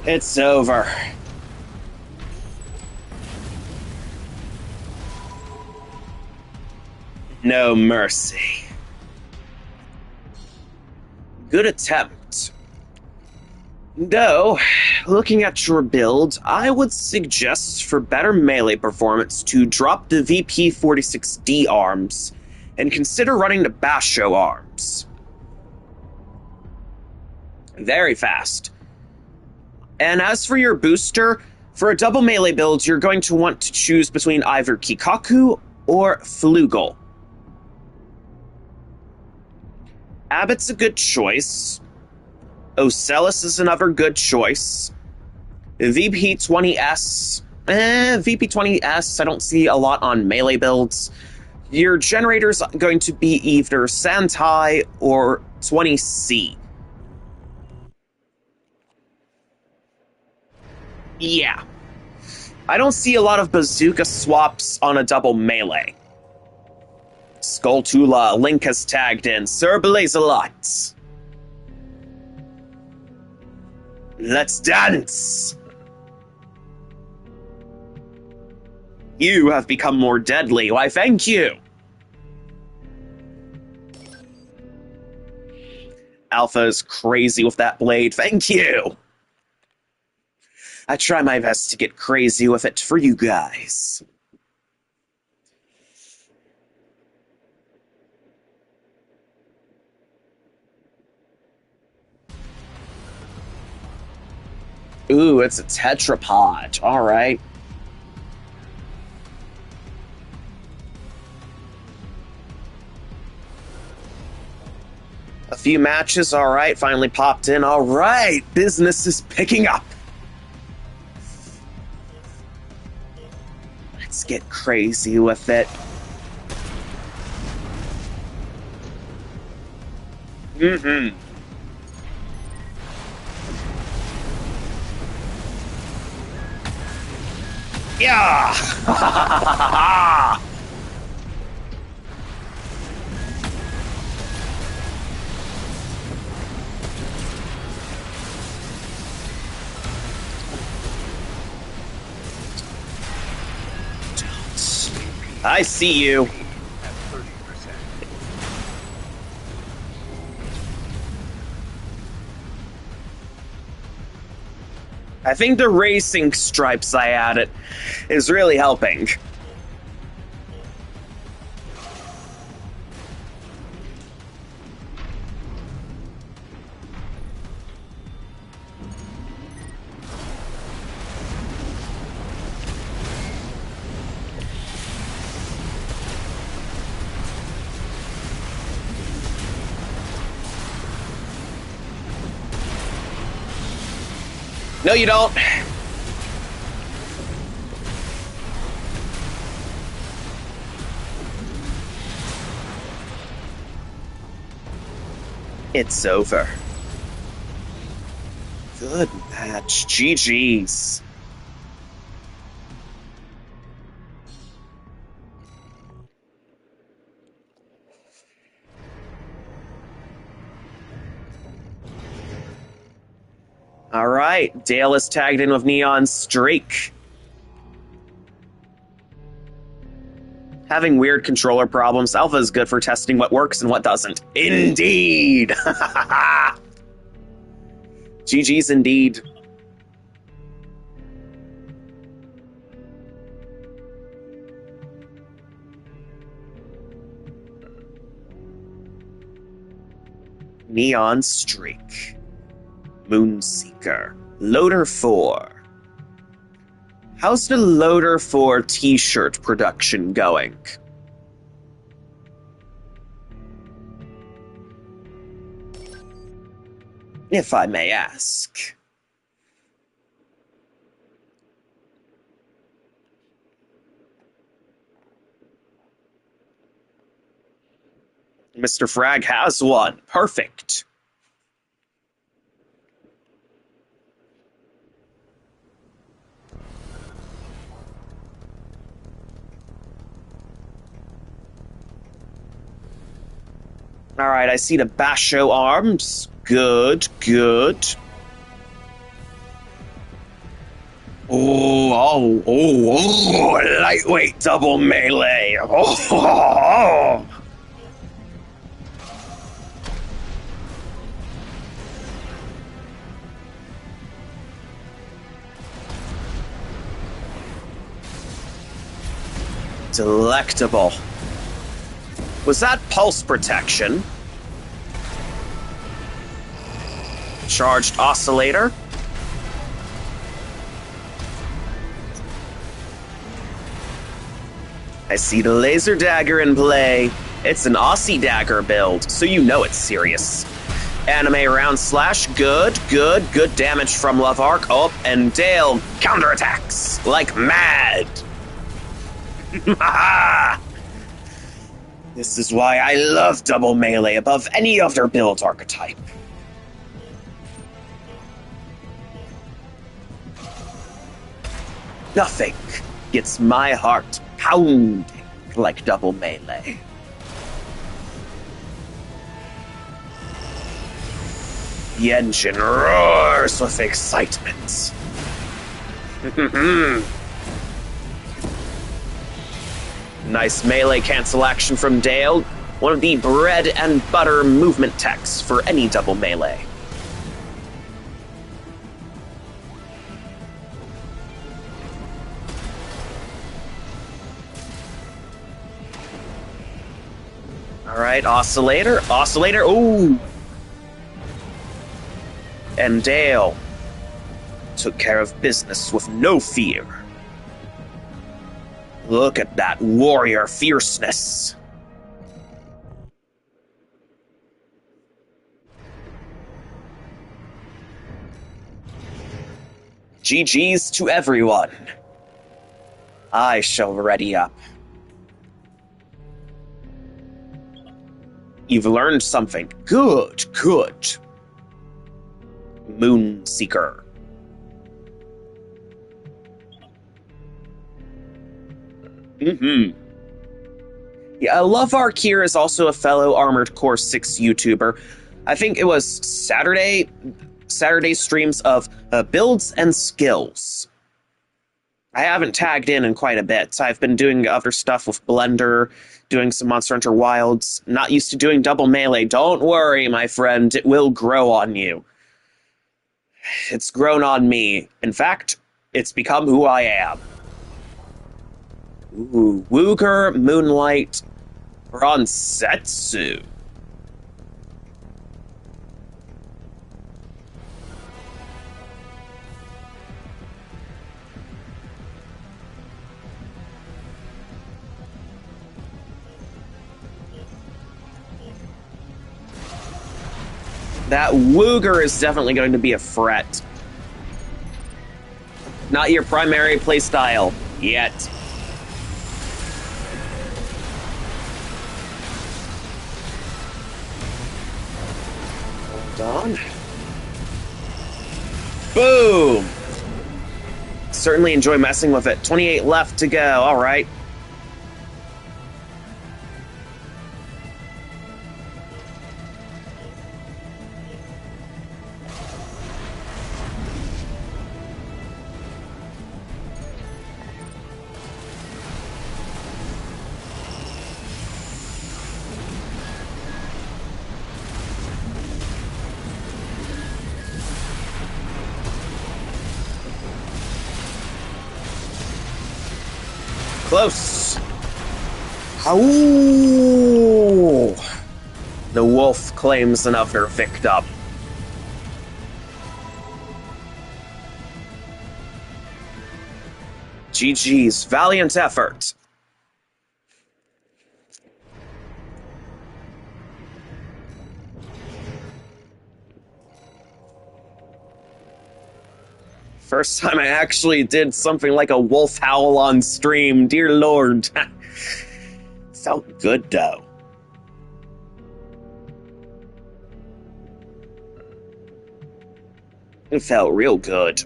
It's over. No mercy. Good attempt. Though, looking at your build, I would suggest for better melee performance to drop the VP-46D arms and consider running the Basho arms. Very fast. And as for your booster, for a double melee build, you're going to want to choose between either Kikaku or Flugel. Abbott's a good choice. Ocellus is another good choice. VP-20S, VP20S, I don't see a lot on melee builds. Your generator's going to be either Santai or 20C. Yeah. I don't see a lot of bazooka swaps on a double melee. Skulltula, Link has tagged in. Sir Blaze-a-Lot. Let's dance! You have become more deadly. Why, thank you! Alpha is crazy with that blade. Thank you! I try my best to get crazy with it for you guys. Ooh, it's a tetrapod. Alright. A few matches, alright. Finally popped in. Alright, business is picking up. Let's get crazy with it. Mm-hmm. Yeah! I see you. At 30%. I think the racing stripes I added is really helping. No, you don't. It's over. Good match. GG's. Alright, Dale is tagged in with Neon Streak. Having weird controller problems, Alpha is good for testing what works and what doesn't. Indeed! GG's indeed. Neon Streak. Moonseeker. Loader 4. How's the Loader 4 t-shirt production going? If I may ask. Mr. Frag has one. Perfect. Alright, I see the Basho arms. Good, good. Oh, lightweight double melee. Oh. Delectable. Was that pulse protection? Charged oscillator? I see the laser dagger in play. It's an Aussie dagger build, so you know it's serious. Anime round slash. Good, good, good damage from Love Arc. Oh, and Dale counterattacks like mad. Haha! This is why I love double melee above any other build archetype. Nothing gets my heart pounding like double melee. The engine roars with excitement. Nice melee cancel action from Dale. One of the bread and butter movement techs for any double melee. Alright, Oscillator. Oscillator. Ooh! And Dale took care of business with no fear. Look at that warrior fierceness. GG's to everyone. I shall ready up. You've learned something. Good, good. Moonseeker. Yeah, Love Arc here is also a fellow Armored Core 6 YouTuber. I think it was Saturday streams of builds and skills. I haven't tagged in quite a bit. I've been doing other stuff with Blender, doing some Monster Hunter Wilds. Not used to doing double melee. Don't worry, my friend. It will grow on you. It's grown on me. In fact, it's become who I am. Ooh, Wooger, Moonlight, Ronsetsu. That Wooger is definitely going to be a threat. Not your primary playstyle yet. Hold on. Boom! Certainly enjoy messing with it. 28 left to go. All right. Close. Ooh. The wolf claims another victim. GG's valiant effort. First time I actually did something like a wolf howl on stream, dear lord. Felt good though. It felt real good.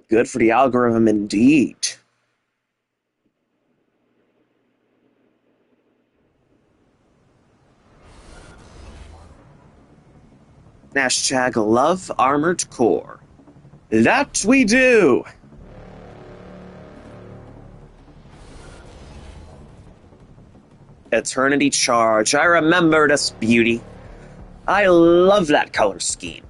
Good for the algorithm indeed. Hashtag love Armored Core. That we do! Eternity Charge. I remember this beauty. I love that color scheme.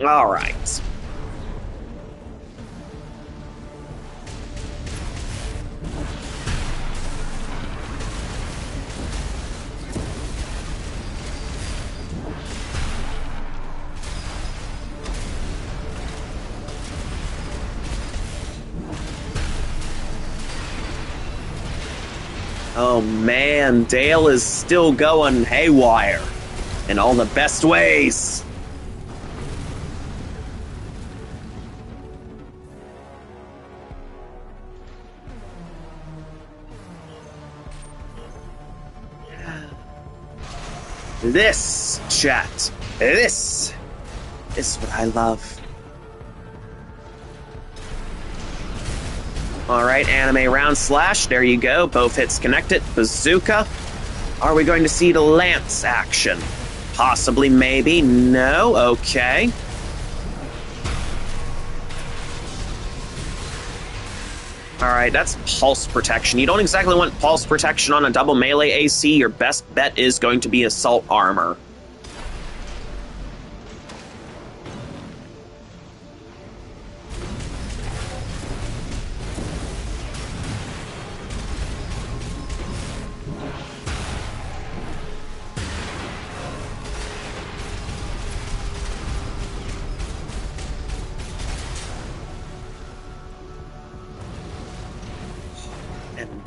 All right. Oh man, Dale is still going haywire in all the best ways. This, chat, this is what I love. Alright, anime round slash, there you go, both hits connected, bazooka. Are we going to see the lance action? Possibly, maybe, no, okay. Alright, that's pulse protection. You don't exactly want pulse protection on a double melee AC. Your best bet is going to be assault armor.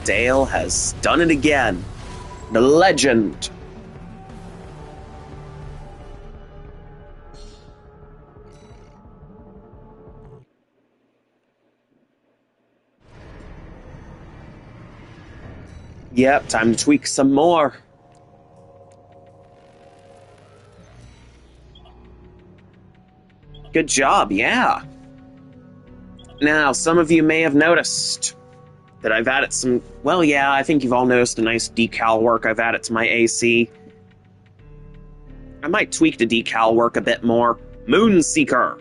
Dale has done it again. The legend. Yep, time to tweak some more. Good job, yeah. Now, some of you may have noticed that I've added some, well, yeah, I think you've all noticed the nice decal work I've added to my AC. I might tweak the decal work a bit more. Moonseeker.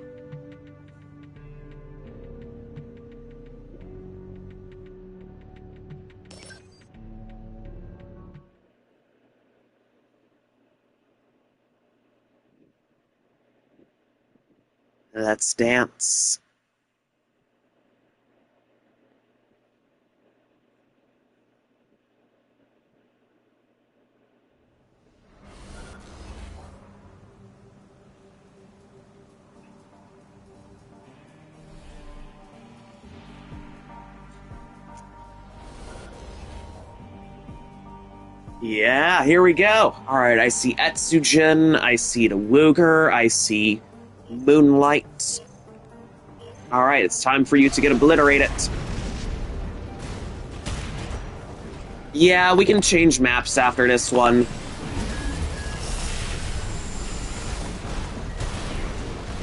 Let's dance. Yeah, here we go. Alright, I see Etsujin, I see the Wooger, I see Moonlight. Alright, it's time for you to get obliterated. Yeah, we can change maps after this one.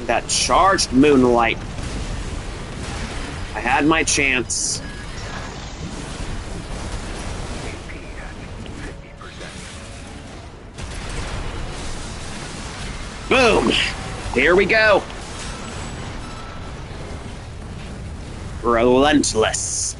That charged Moonlight. I had my chance. Boom! Here we go. Relentless.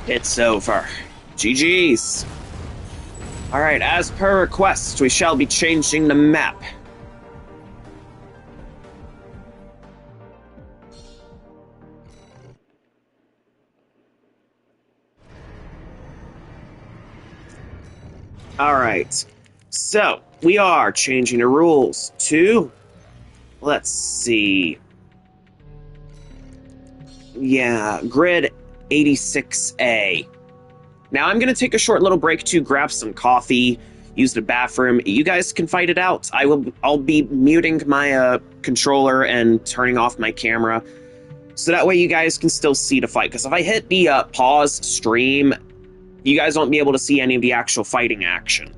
It's over. GG's. Alright, as per request, we shall be changing the map. Alright, so we are changing the rules to, let's see, yeah, grid 86A. Now I'm going to take a short little break to grab some coffee, use the bathroom. You guys can fight it out. I'll be muting my controller and turning off my camera, so that way you guys can still see the fight. Because if I hit the pause stream, you guys won't be able to see any of the actual fighting action.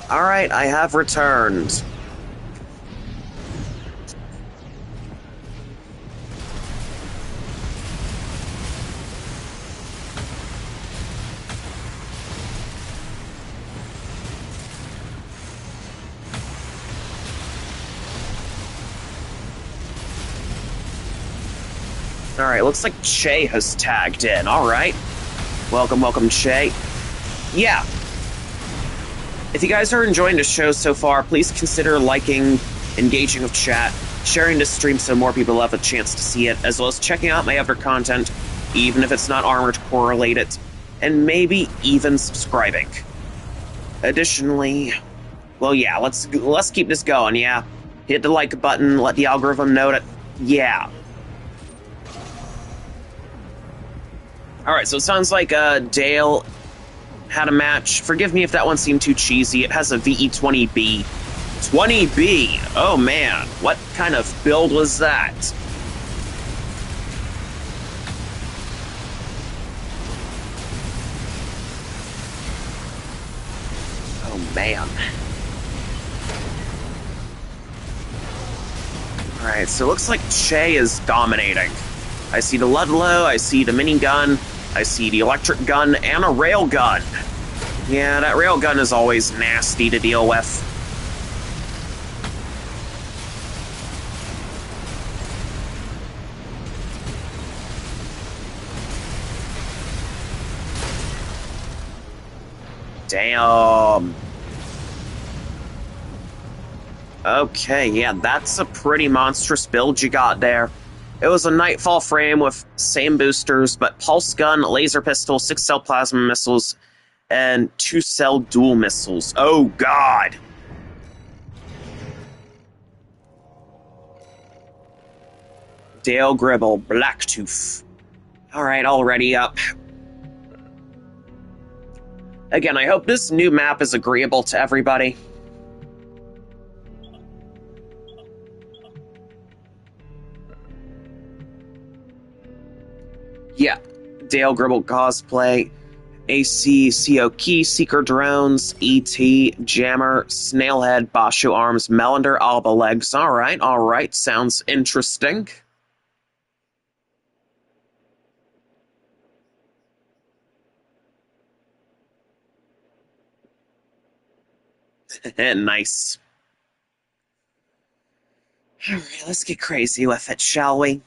Alright, I have returned. Alright, looks like Che has tagged in. Alright. Welcome, welcome, Che. Yeah. If you guys are enjoying the show so far, please consider liking, engaging with chat, sharing this stream so more people have a chance to see it, as well as checking out my other content, even if it's not Armored Core related, and maybe even subscribing. Additionally, well, yeah, let's keep this going, yeah. Hit the like button, let the algorithm know that, yeah. Alright, so it sounds like Dale had a match. Forgive me if that one seemed too cheesy. It has a VE20B. 20B! Oh man, what kind of build was that? Oh man. Alright, so it looks like Che is dominating. I see the Ludlow, I see the minigun, I see the electric gun, and a railgun. Yeah, that railgun is always nasty to deal with. Damn. Okay, yeah, that's a pretty monstrous build you got there. It was a Nightfall frame with same boosters, but pulse gun, laser pistol, 6-cell plasma missiles, and 2-cell dual missiles. Oh, God! Dale Gribble, Blacktooth. Alright, already up. Again, I hope this new map is agreeable to everybody. Yeah, Dale Gribble cosplay, AC, CO Key, Seeker Drones, ET, Jammer, Snailhead, Basho Arms, Melander, Alba Legs. Alright, sounds interesting. Nice. Alright, let's get crazy with it, shall we?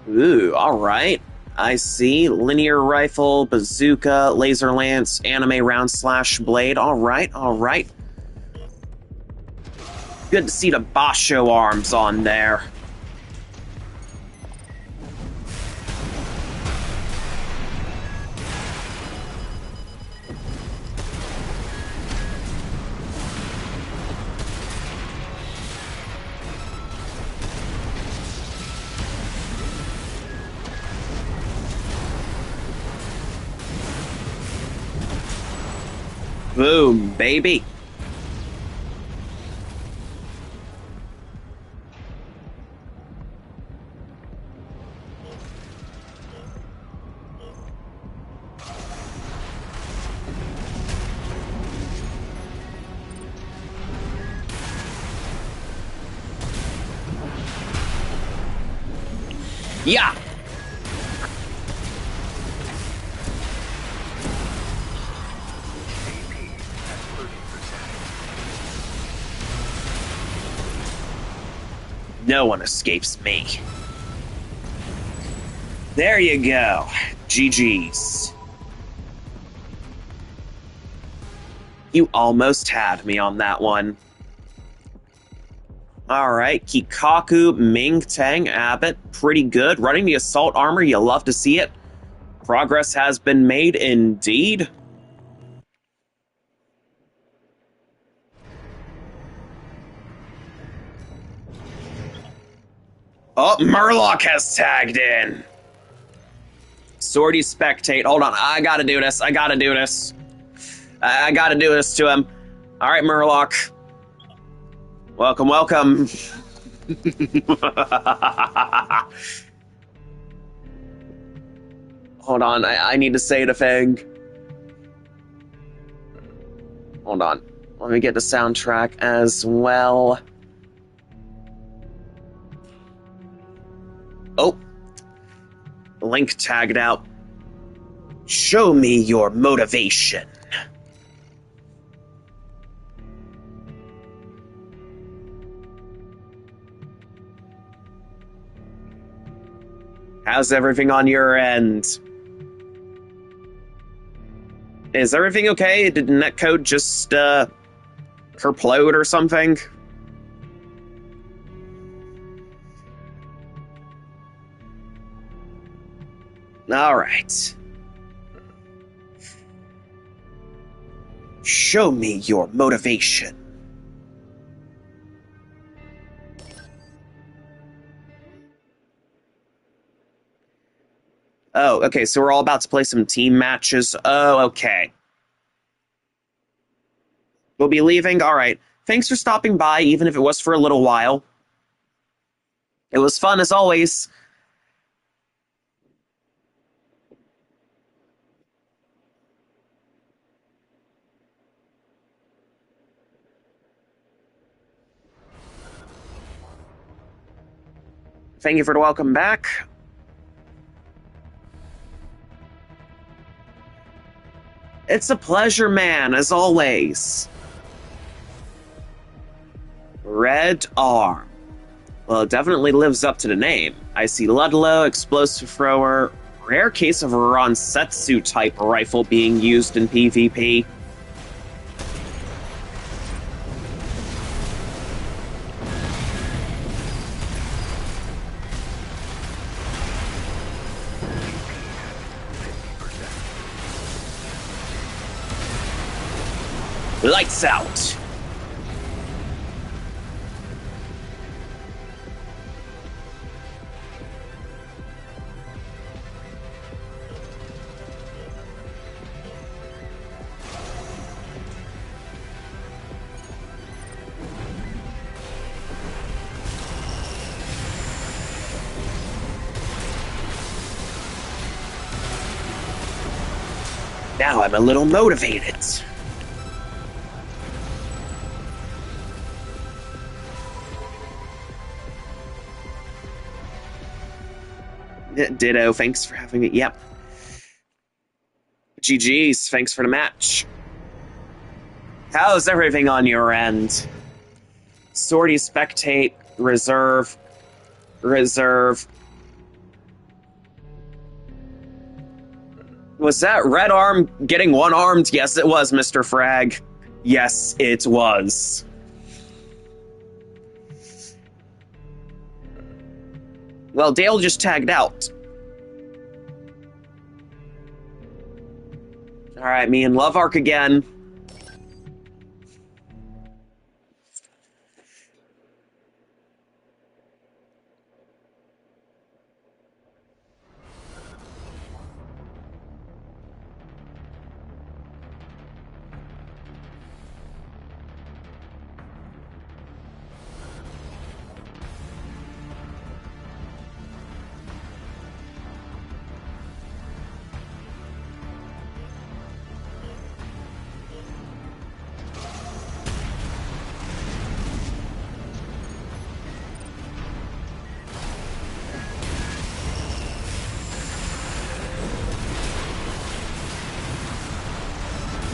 Ooh, alright. I see. Linear rifle, bazooka, laser lance, anime round slash blade. Alright. Good to see the Basho arms on there. Boom, baby. Yeah. No one escapes me. There you go. GG's. You almost had me on that one. Alright, Kikaku, Ming, Tang, Abbott, pretty good. Running the assault armor, you love to see it. Progress has been made indeed. Oh, Murloc has tagged in. Sortie spectate. Hold on, I gotta do this. I gotta do this. I gotta do this to him. All right, Murloc. Welcome, welcome. Hold on, I need to say the thing. Hold on. Let me get the soundtrack as well. Oh. Link tagged out. Show me your motivation. How's everything on your end? Is everything okay? Did netcode just, kerplode or something? Alright. Show me your motivation. Oh, okay, so we're all about to play some team matches. Oh, okay. We'll be leaving? Alright. Thanks for stopping by, even if it was for a little while. It was fun as always. Thank you for the welcome back. It's a pleasure, man, as always. Red Arm. Well, it definitely lives up to the name. I see Ludlow, Explosive Thrower, rare case of a Ronsetsu type rifle being used in PvP. Lights out! Now I'm a little motivated. Ditto, thanks for having it. Yep. GG's, thanks for the match. How's everything on your end? Sortie, spectate, reserve. Was that Red Arm getting one-armed? Yes, it was, Mr. Frag. Yes, it was. Well, Dale just tagged out. Alright, me and Love Arc again.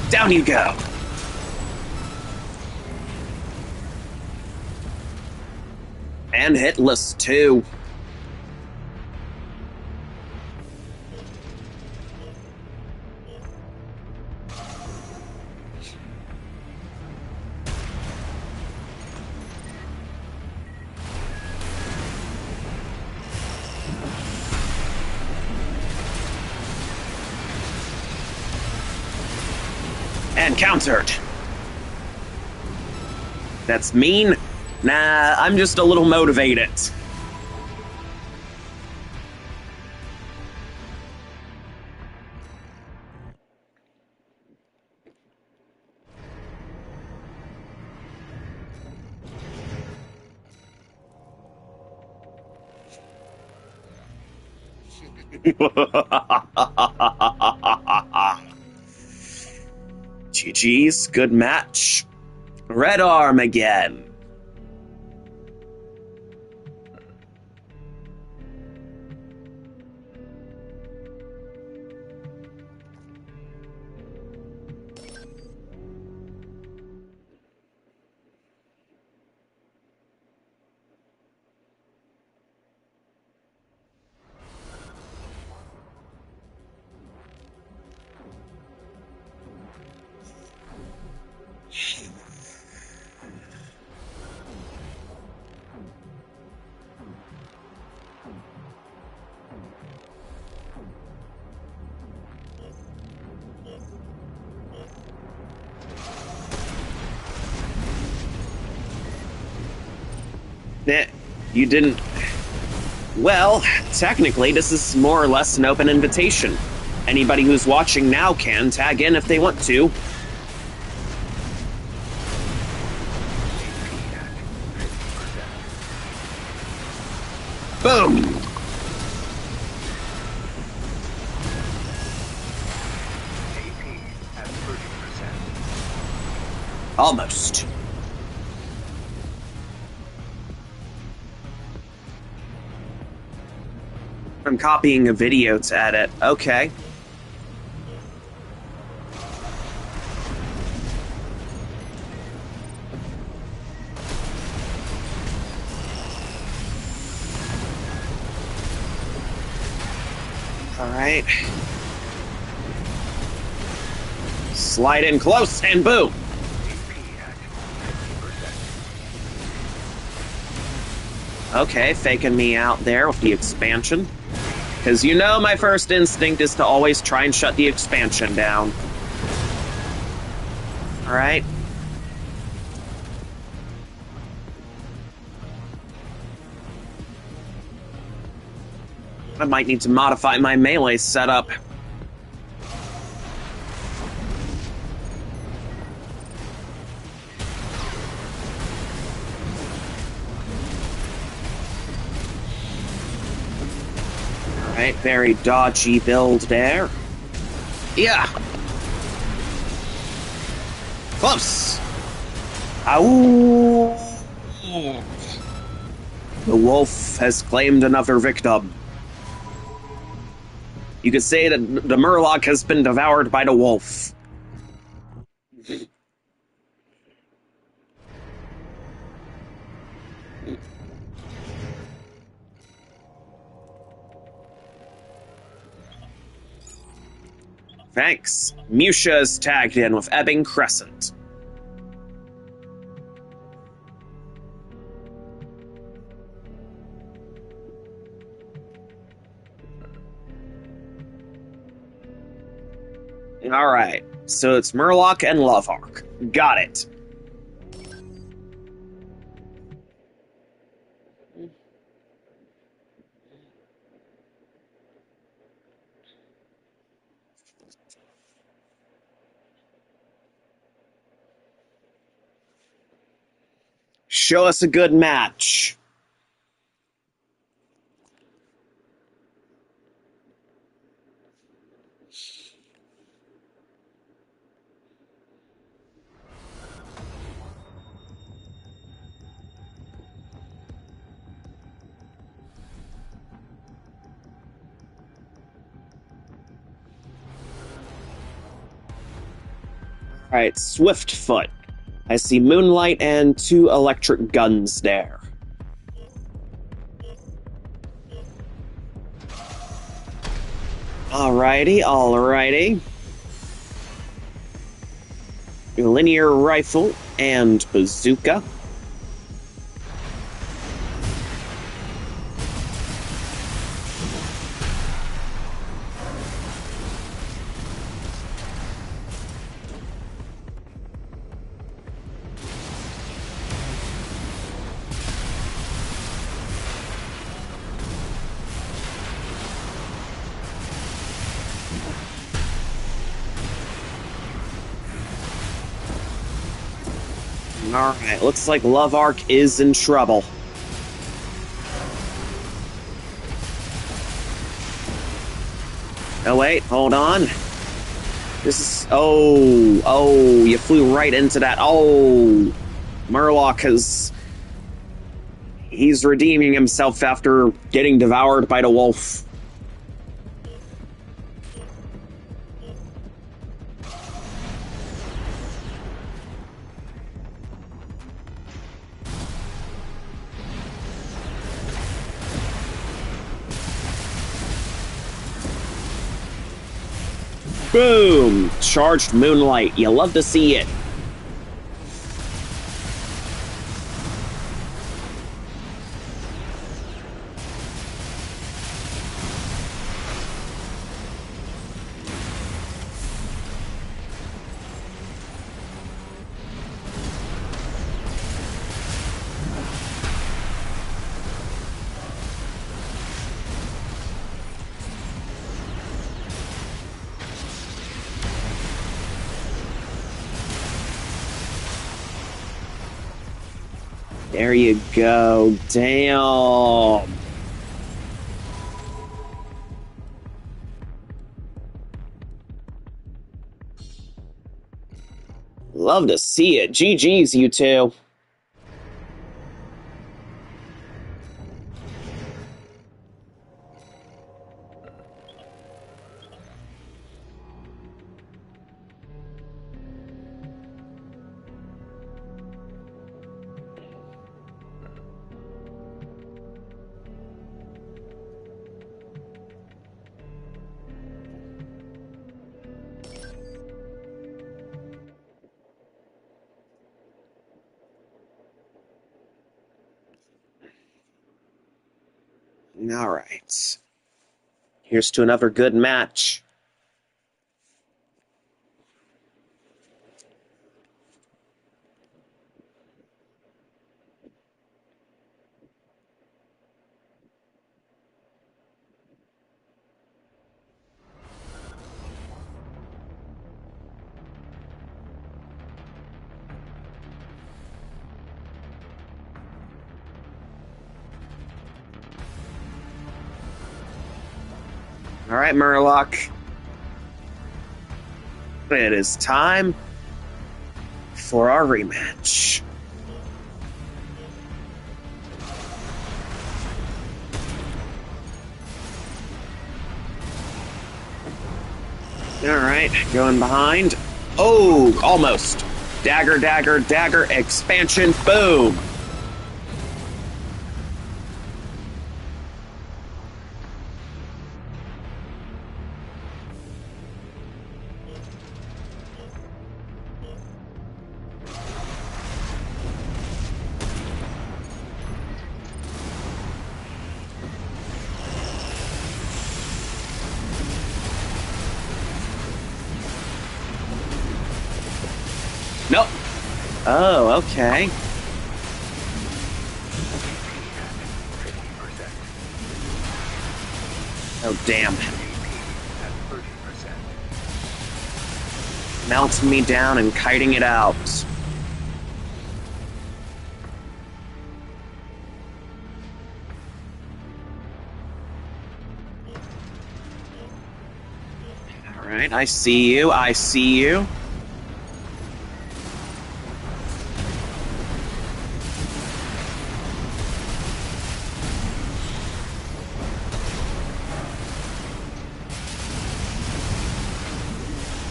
Down you go. And hitless, too. And countered. That's mean? Nah, I'm just a little motivated. GG's, good match. Red arm again. You didn't... Well, technically, this is more or less an open invitation. Anybody who's watching now can tag in if they want to. Boom! AP at 30%. Almost. I'm copying a video to edit. Okay. Alright. Slide in close and boom! Okay, faking me out there with the expansion. Because you know my first instinct is to always try and shut the expansion down. Alright. I might need to modify my melee setup. Alright, very dodgy build there. Yeah! Close! Ow! The wolf has claimed another victim. You could say that the Murloc has been devoured by the wolf. Thanks. Musha is tagged in with Ebbing Crescent. Alright, so it's Murloc and Loveark. Got it. Show us a good match. Alright, Swiftfoot. I see Moonlight and 2 electric guns there. Alrighty, alrighty. Linear rifle and bazooka. Alright, looks like Loveark is in trouble. Oh, wait, hold on. This is... Oh, you flew right into that. Oh, Murloc has... He's redeeming himself after getting devoured by the wolf. Boom! Charged Moonlight. You love to see it. There you go. Damn. Love to see it. GG's, you two. All right. Here's to another good match. All right, Murloc. It is time for our rematch. All right, going behind. Oh, almost. Dagger, dagger, dagger, expansion, boom. Nope. Oh, okay. Oh, damn. Melting me down and kiting it out. Alright, I see you, I see you.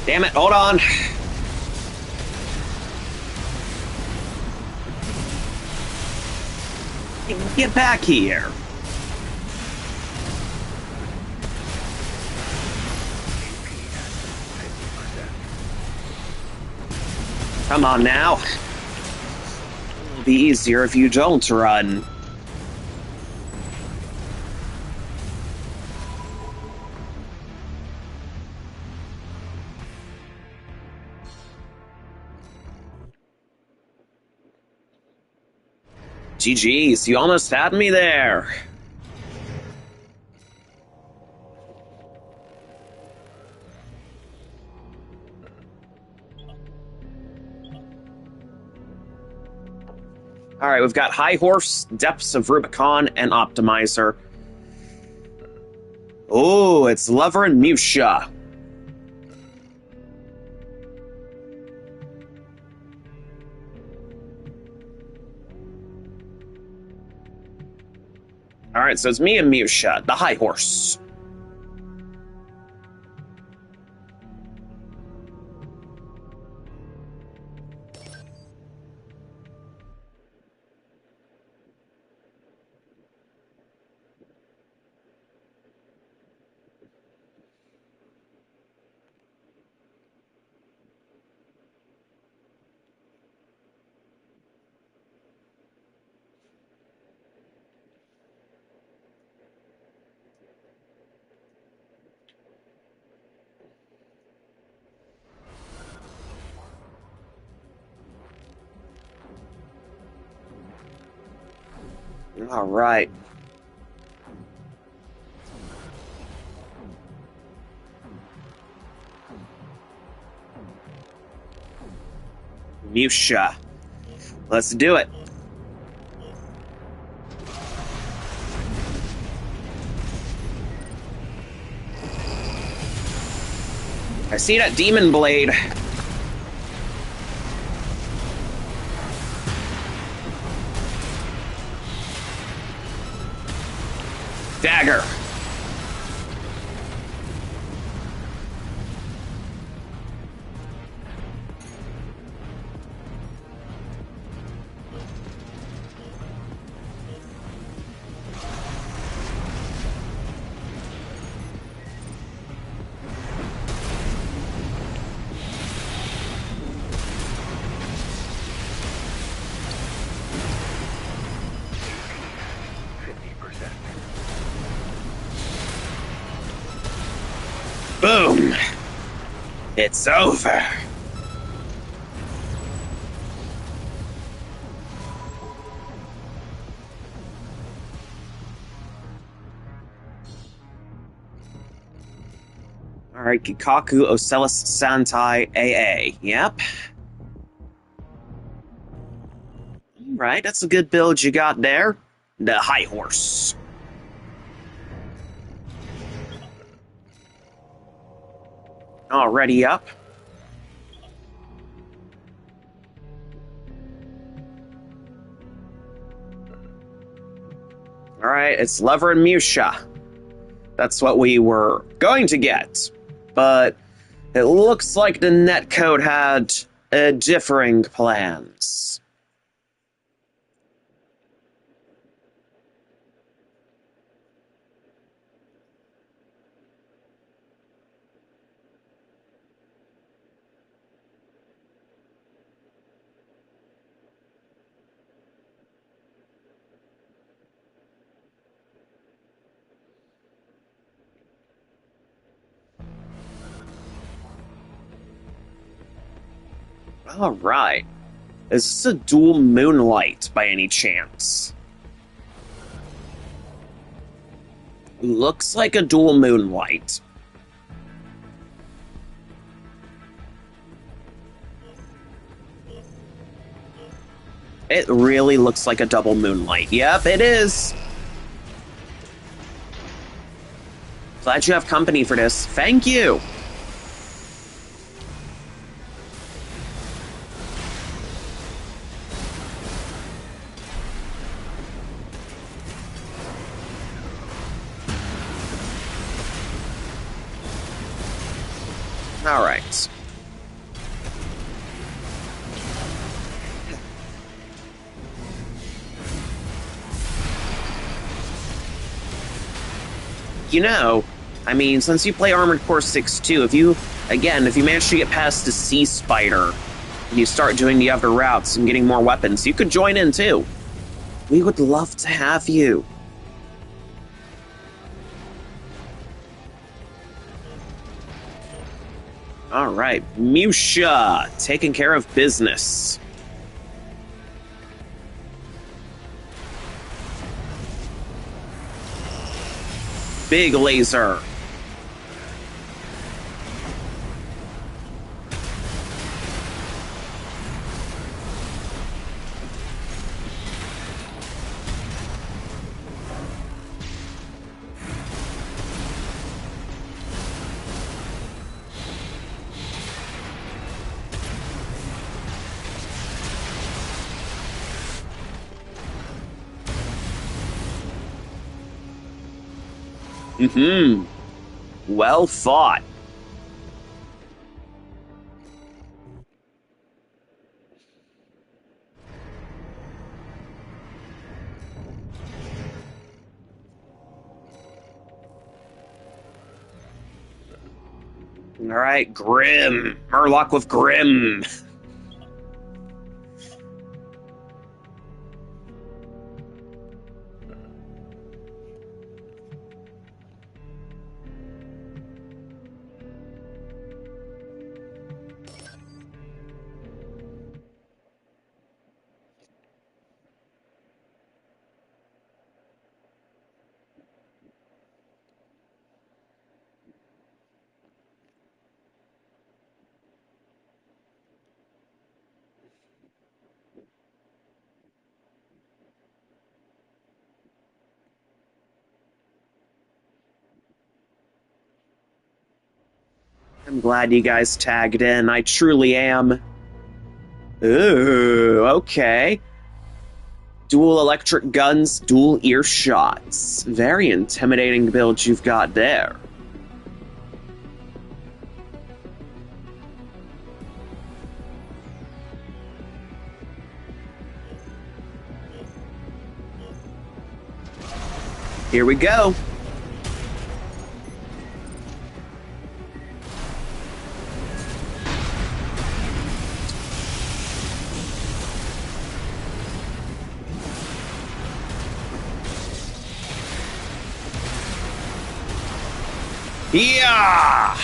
Damn it, hold on. Get back here. Come on now. It'll be easier if you don't run. GG's, you almost had me there. Alright, we've got High Horse, Depths of Rubicon, and Optimizer. Oh, it's Lover and Musha. Alright, so it's me and Musha, the high horse. Alright. Musha. Let's do it. I see that demon blade. Dagger. Boom! It's over. Alright, Kikaku, Ocellus, Santai, AA. Yep. Alright, that's a good build you got there. The high horse. Already up. Alright, it's Lover and Musha. That's what we were going to get. But it looks like the netcode had differing plans. Alright. Is this a dual moonlight by any chance? Looks like a dual moonlight. It really looks like a double moonlight. Yep, it is. Glad you have company for this. Thank you. All right. You know, I mean, since you play Armored Core 6 too, if you manage to get past the Sea Spider, and you start doing the other routes and getting more weapons, you could join in too. We would love to have you. All right, Musha, taking care of business. Big laser. Mm-hmm. Well fought. All right, Grim. Murloc with Grim. I'm glad you guys tagged in. I truly am. Ooh, okay. Dual electric guns, dual ear shots. Very intimidating build you've got there. Here we go. Yeah!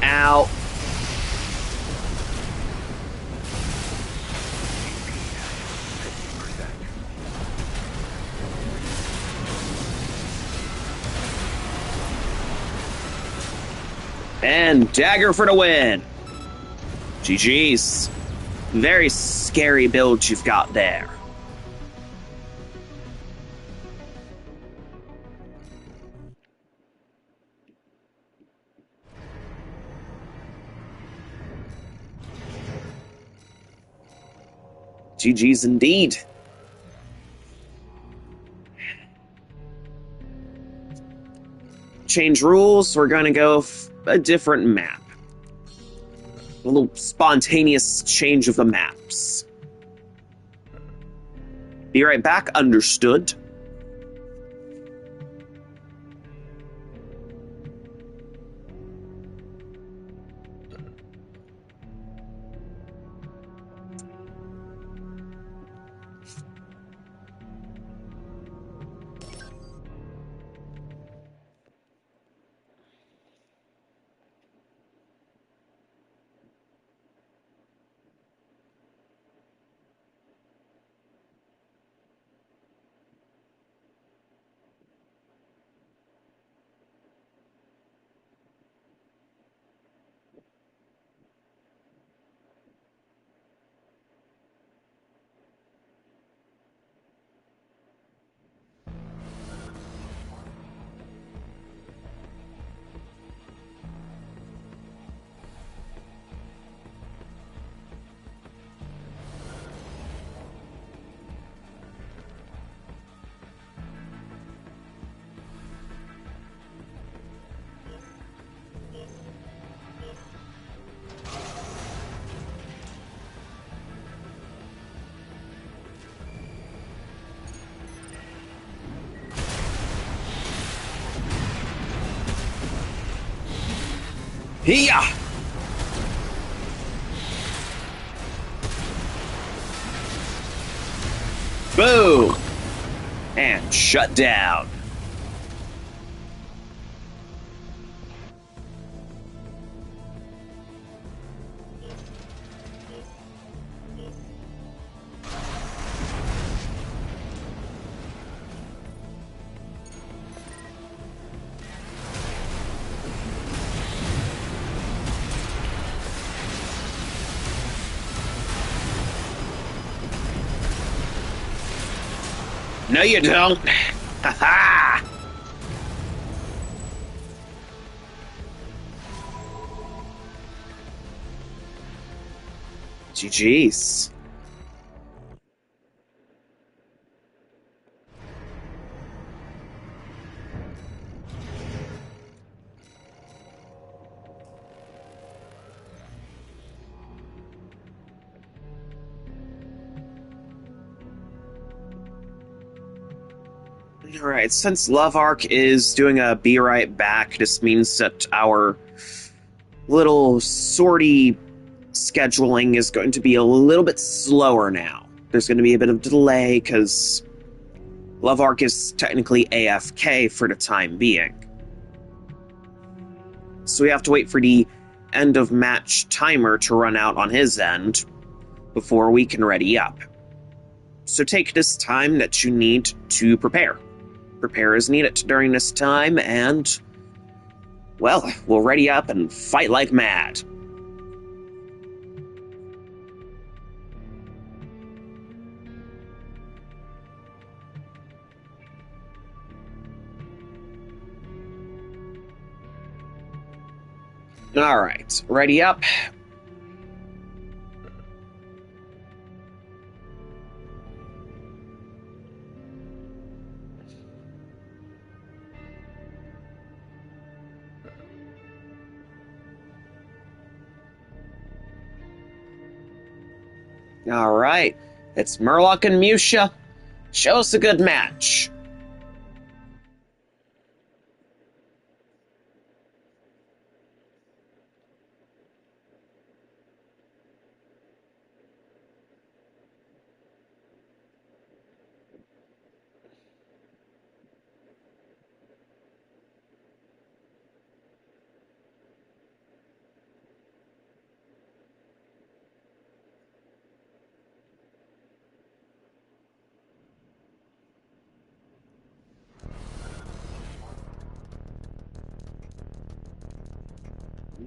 Ow. And dagger for the win. GG's. Very scary build you've got there. GG's indeed. Change rules, we're gonna go a different map. A little spontaneous change of the maps. Be right back, understood. Hiya! Boom! And shut down. No, you don't. Ha ha! GG's. Alright, since Love Arc is doing a be right back, this means that our little sortie scheduling is going to be a little bit slower now. There's going to be a bit of delay because Love Arc is technically AFK for the time being. So we have to wait for the end of match timer to run out on his end before we can ready up. So take this time that you need to prepare. Prepare as needed during this time, and, well, we'll ready up and fight like mad. Alright, ready up. Alright, it's Murloc and Musha. Show us a good match.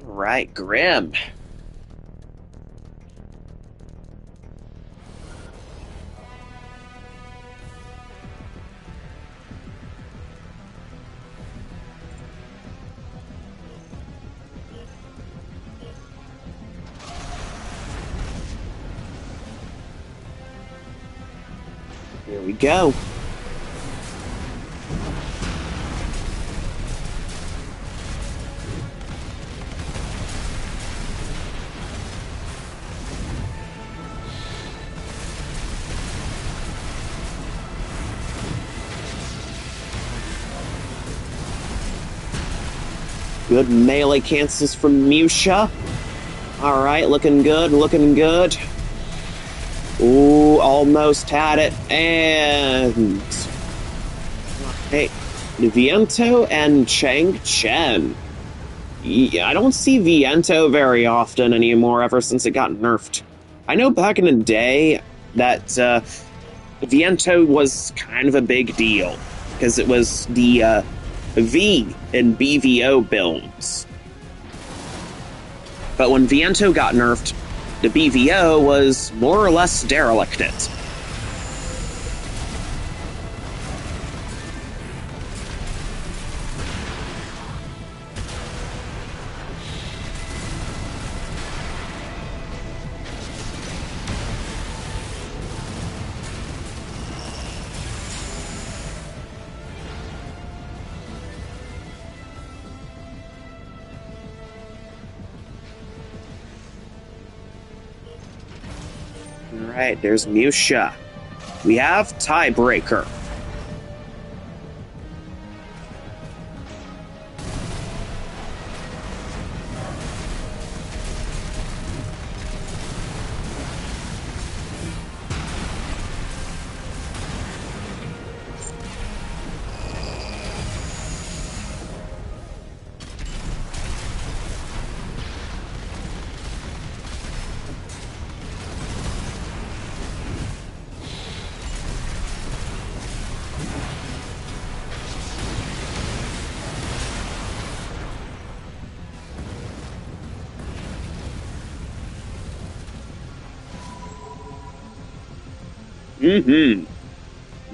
Alright, Grim. Here we go. Good melee cancels from Musha. Alright, looking good, looking good. Ooh, almost had it, and... Hey, Viento and Chang Chen. I don't see Viento very often anymore ever since it got nerfed. I know back in the day that Viento was kind of a big deal, because it was the V in BVO builds. But when Viento got nerfed, the BVO was more or less derelicted. Alright, there's Musha. We have Tiebreaker.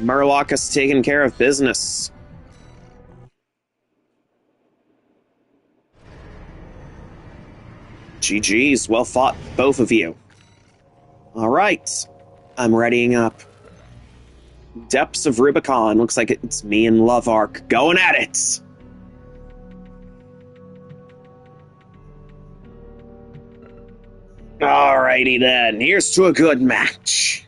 Murloc has taken care of business. GG's, well fought, both of you. Alright, I'm readying up. Depths of Rubicon, looks like it's me and Love Arc going at it! Alrighty then, here's to a good match.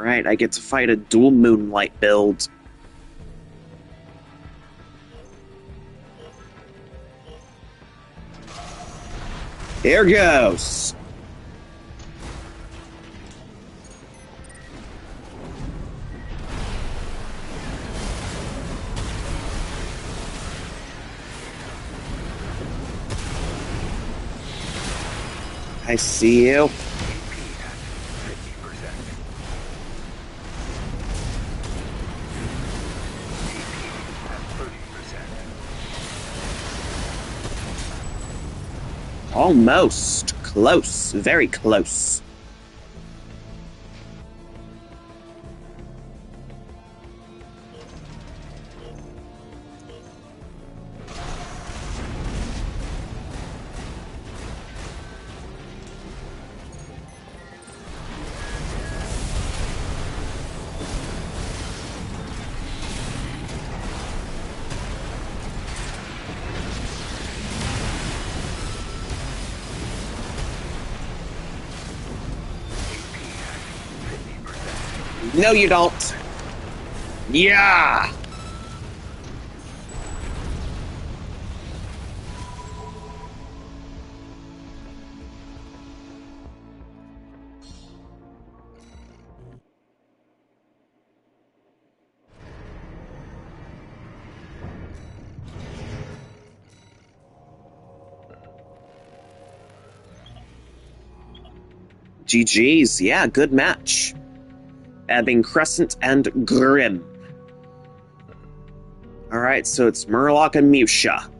Alright, I get to fight a dual Moonlight build. Here goes! I see you. Almost. Close. Very close. No, you don't. Yeah! GG's, yeah, good match. Ebbing Crescent and Grim. Alright, so it's Murloc and Musha.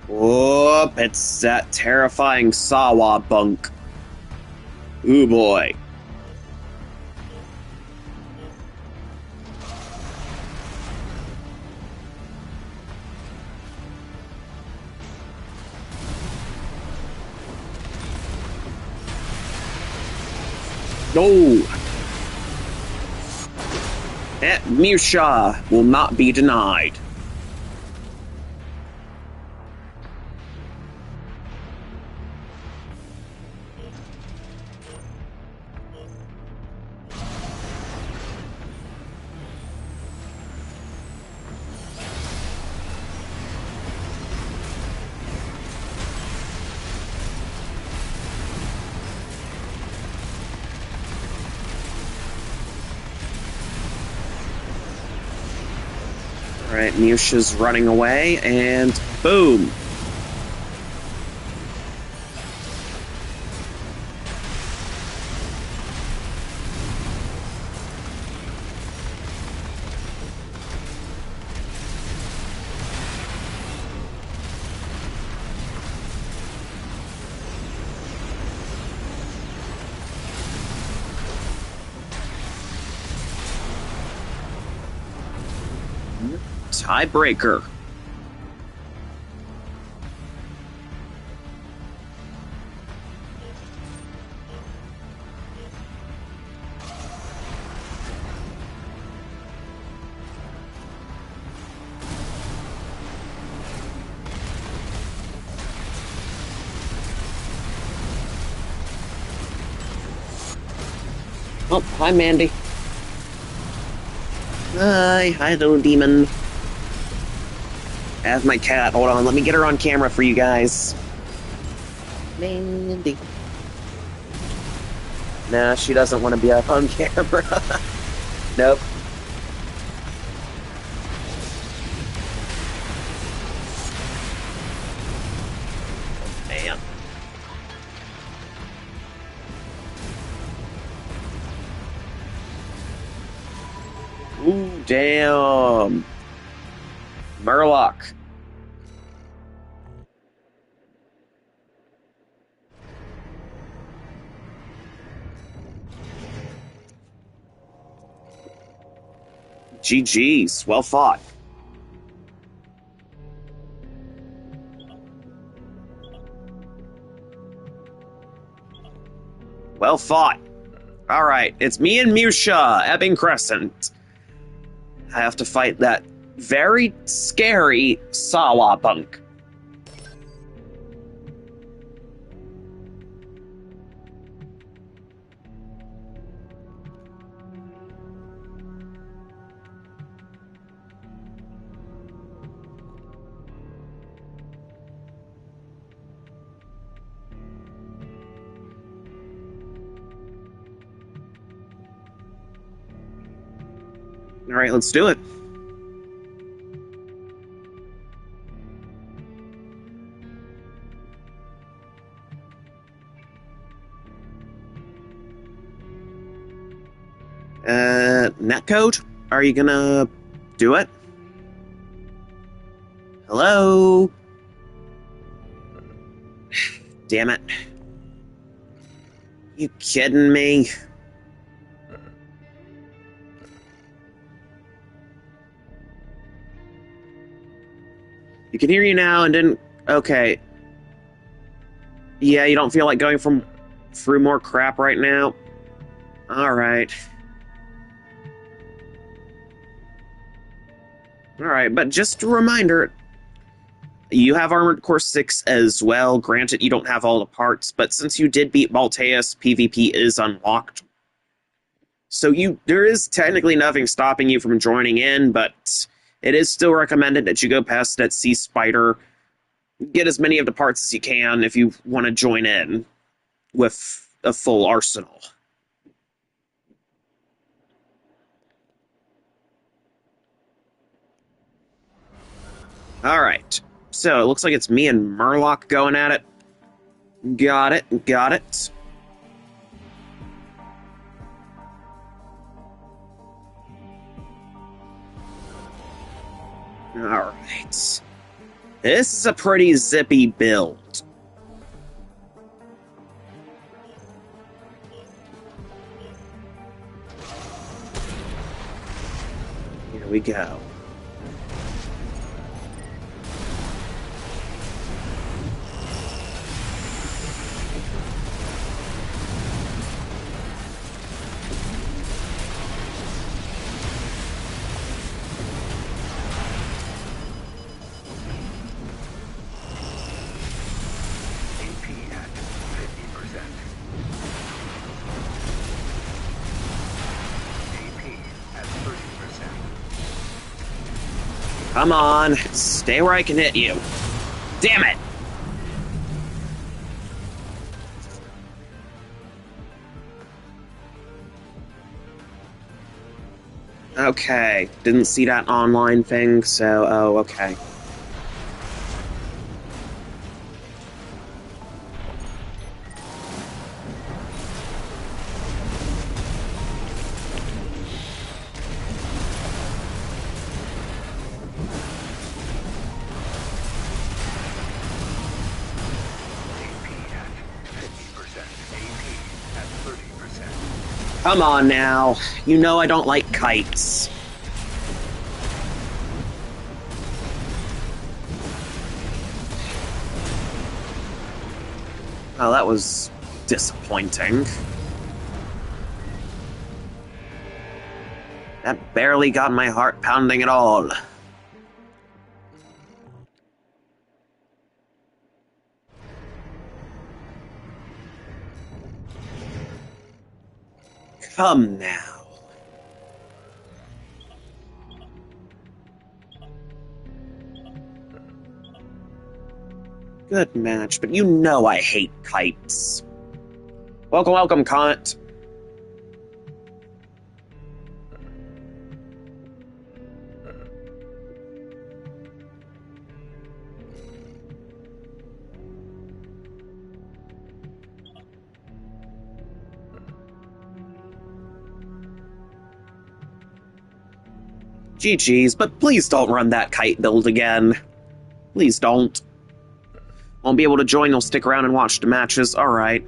Whoop, it's that terrifying Sawa bunk. Ooh boy. No! Musha will not be denied. Alright, Musha's running away, and boom! Tiebreaker. Oh, hi, Mandy. Hi, little demon. I have my cat. Hold on, let me get her on camera for you guys. Mandy. Nah, she doesn't want to be up on camera. Nope. Man. Ooh, damn. Murloc. GG's. Well fought. Well fought. Alright, it's me and Musha, Ebbing Crescent. I have to fight that very scary Sawabunk. Alright, let's do it. Netcode? Are you gonna do it? Hello? Damn it. You kidding me? You can hear you now and didn't... Okay. Yeah, you don't feel like going through more crap right now? Alright. Alright, but just a reminder, you have Armored Core 6 as well. Granted, you don't have all the parts, but since you did beat Balteus, PvP is unlocked. So there is technically nothing stopping you from joining in, but it is still recommended that you go past that Sea Spider, get as many of the parts as you can if you want to join in with a full arsenal. Alright, so it looks like it's me and Murloc going at it. Got it, got it. Alright. This is a pretty zippy build. Here we go. Come on, stay where I can hit you. Damn it! Okay, didn't see that online thing, so, oh, okay. Come on now. You know I don't like kites. Oh, that was disappointing. That barely got my heart pounding at all. Come now. Good match, but you know I hate kites. Welcome, welcome, Comet. GG's, but please don't run that kite build again. Please don't. Won't be able to join, you'll stick around and watch the matches. Alright.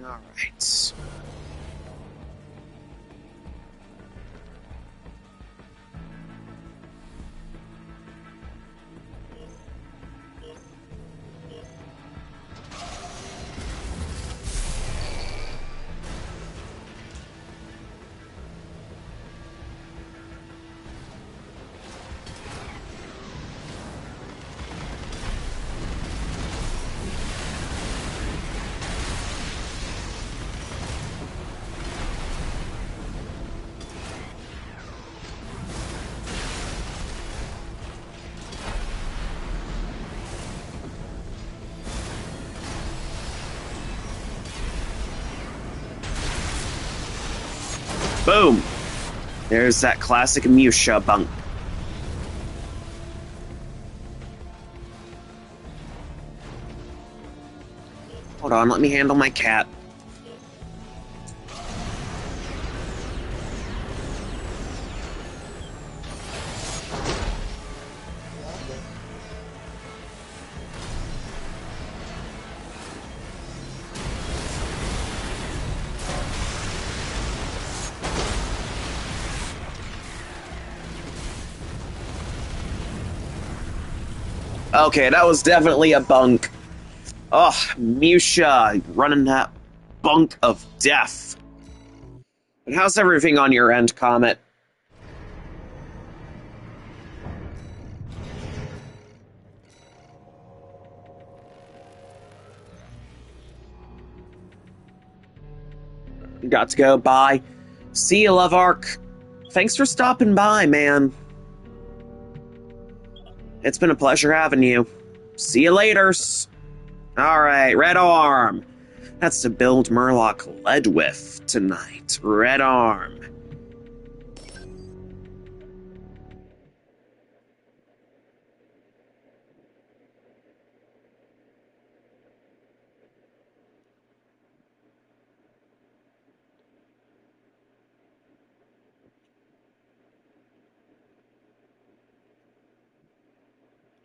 Alright. Boom! There's that classic Musha bunk. Hold on, let me handle my cat. Okay, that was definitely a bunk. Oh, Musha, running that bunk of death. But how's everything on your end, Comet? Got to go. Bye. See you, Love Arc. Thanks for stopping by, man. It's been a pleasure having you. See you later. Alright, Red Arm. That's to build Murloc lead with tonight. Red Arm.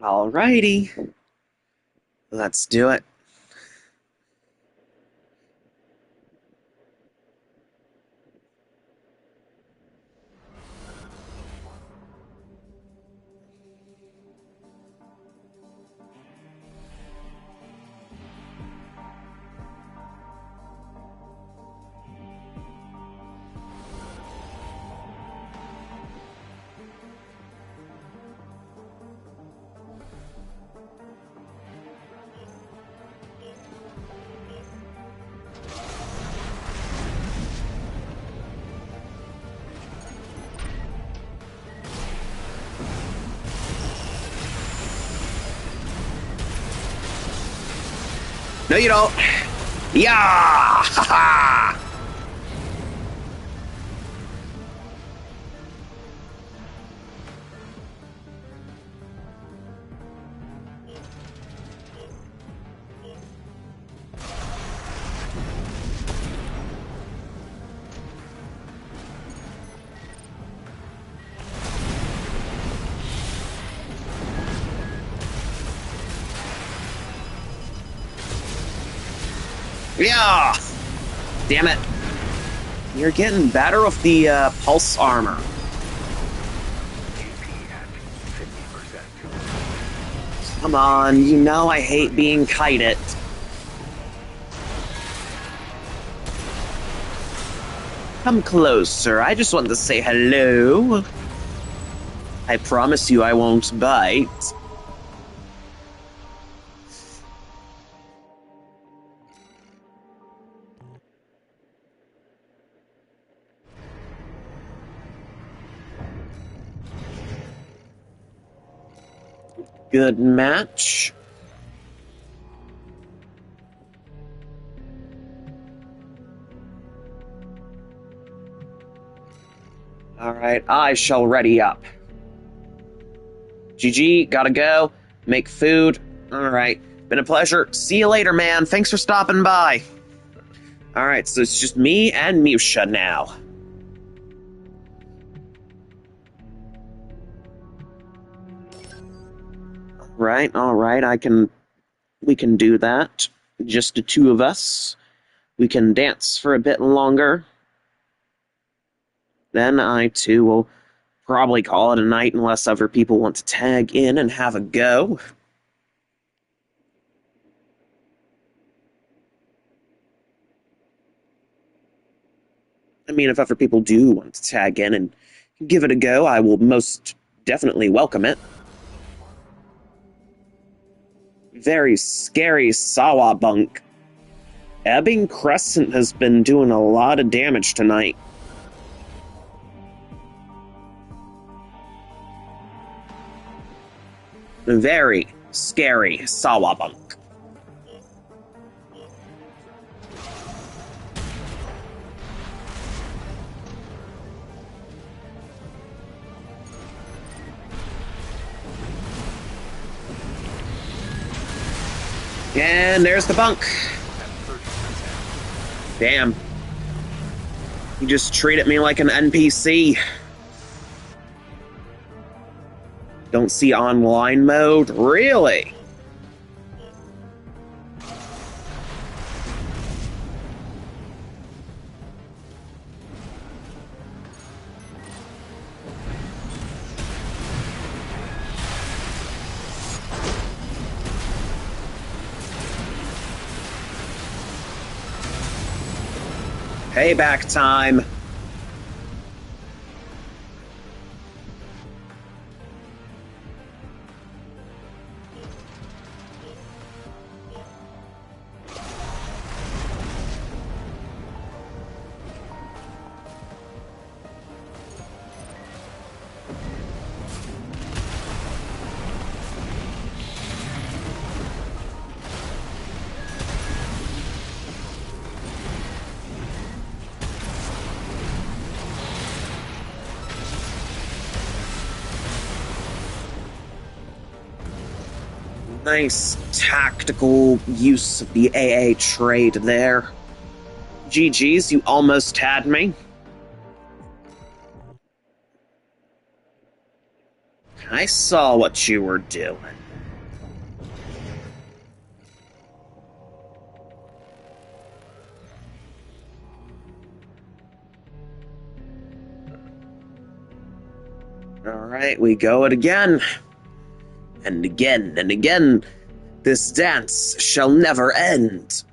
Alrighty. Let's do it. No, you don't. Yeah! Ha ha! Yeah! Damn it. You're getting better with the pulse armor. AP at 50%. Come on, you know I hate being kited. Come closer, I just want to say hello. I promise you I won't bite. Good match. Alright, I shall ready up. GG, gotta go. Make food. Alright, been a pleasure. See you later, man. Thanks for stopping by. Alright, so it's just me and Musha now. Alright, we can do that. Just the two of us. We can dance for a bit longer. Then I too will probably call it a night unless other people want to tag in and have a go. I mean, if other people do want to tag in and give it a go, I will most definitely welcome it. Very scary Sawabunk. Ebbing Crescent has been doing a lot of damage tonight. Very scary Sawabunk. And there's the bunk. At 30%. Damn. You just treated me like an NPC. Don't see online mode? Really? Payback time. Nice tactical use of the AA trade there. GG's, you almost had me. I saw what you were doing. Alright, we go it again. And again and again. This dance shall never end.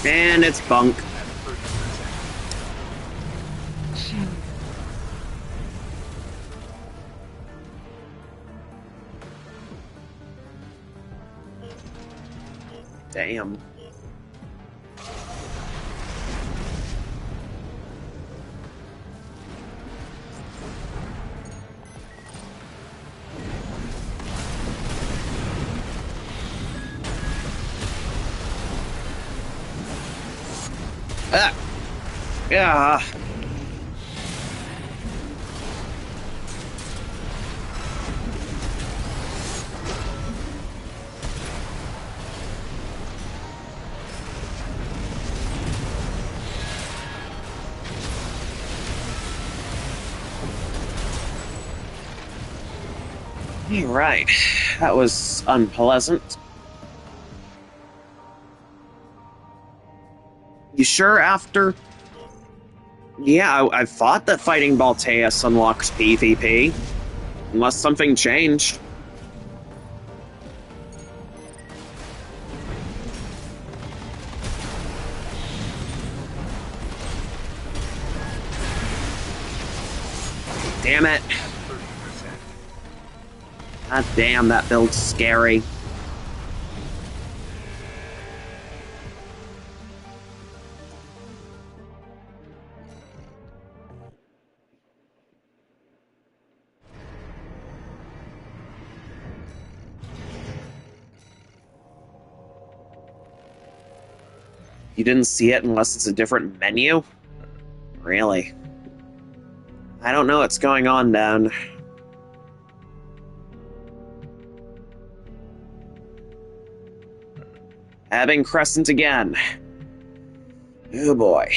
And it's bunk. At 30%. Damn. Ah. Yeah. All right. That was unpleasant. You sure after? Yeah, I thought that fighting Balteus unlocks PvP. Unless something changed. Damn it. At 30%. God damn, that build's scary. You didn't see it unless it's a different menu? Really? I don't know what's going on down. Abbing Crescent again. Oh boy.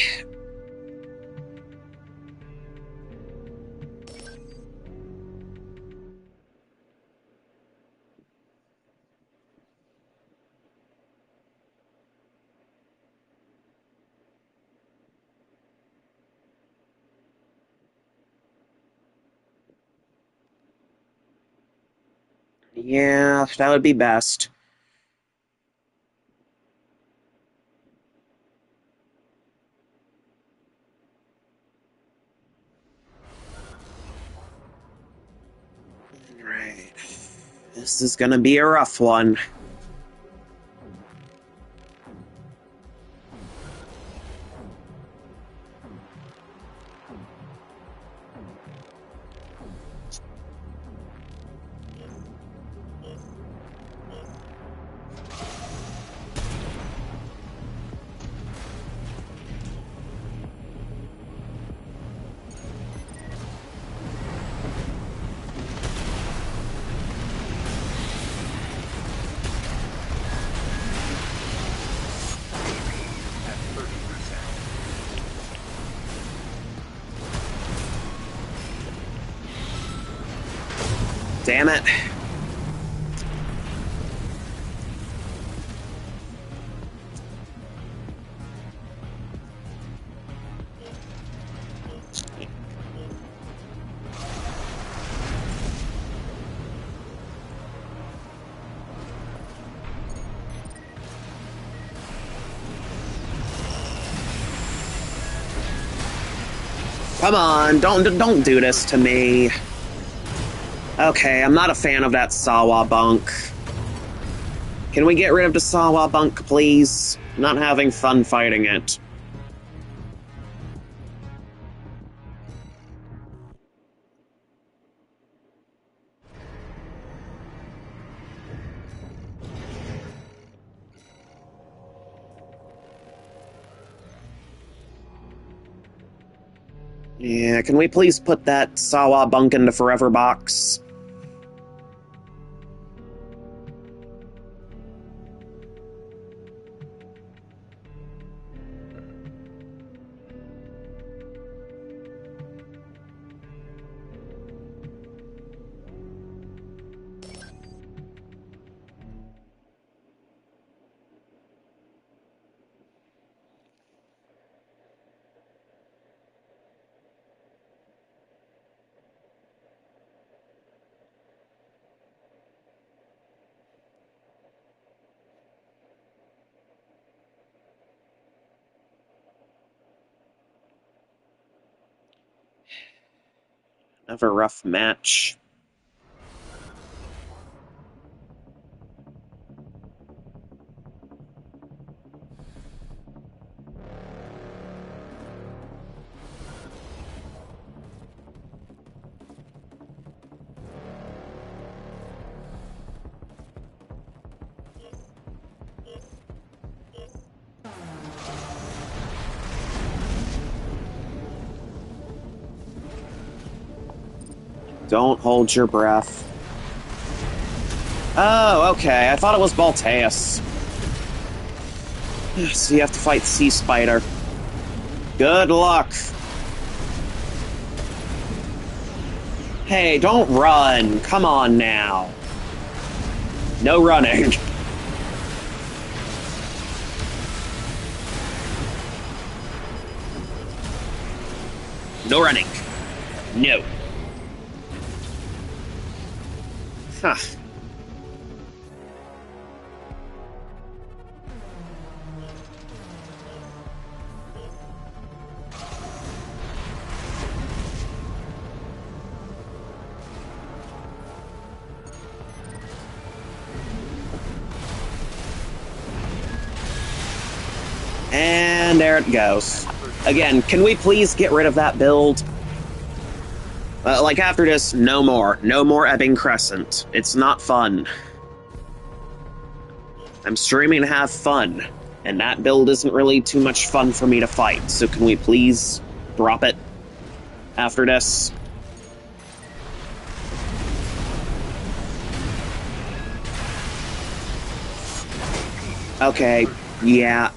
Yeah, that would be best. Right. This is gonna be a rough one. At 30%. Damn it. Come on, don't do this to me. Okay, I'm not a fan of that Sawa bunk. Can we get rid of the Sawa bunk, please? I'm not having fun fighting it. Yeah, can we please put that Sawa bunk into Forever Box? Have a rough match. Don't hold your breath. Oh, okay. I thought it was Balteus. So you have to fight Sea Spider. Good luck. Hey, don't run. Come on now. No running. No running. No. Huh. And there it goes. Again, can we please get rid of that build? Like, after this, no more. No more Ebbing Crescent. It's not fun. I'm streaming to have fun, and that build isn't really too much fun for me to fight, so can we please drop it after this? Okay, yeah,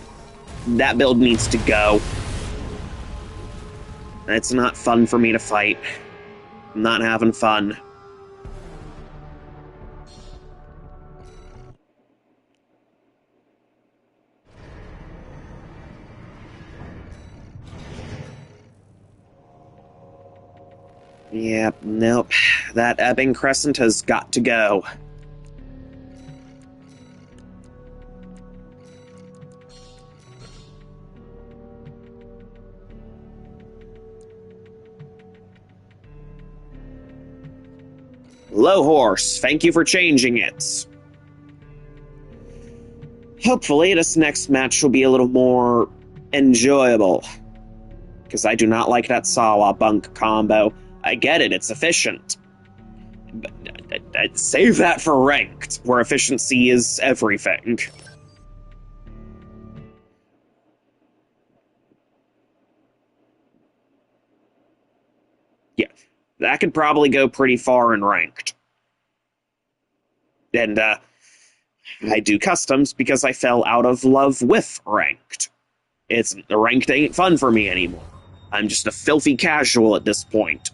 that build needs to go. It's not fun for me to fight. I'm not having fun. Yep, nope. That Ebbing Crescent has got to go. Low Horse, thank you for changing it. Hopefully, this next match will be a little more enjoyable. Because I do not like that Sawa Bunk combo. I get it, it's efficient. But I'd save that for ranked, where efficiency is everything. Yeah, that could probably go pretty far in ranked. And, I do customs because I fell out of love with ranked. The ranked ain't fun for me anymore. I'm just a filthy casual at this point.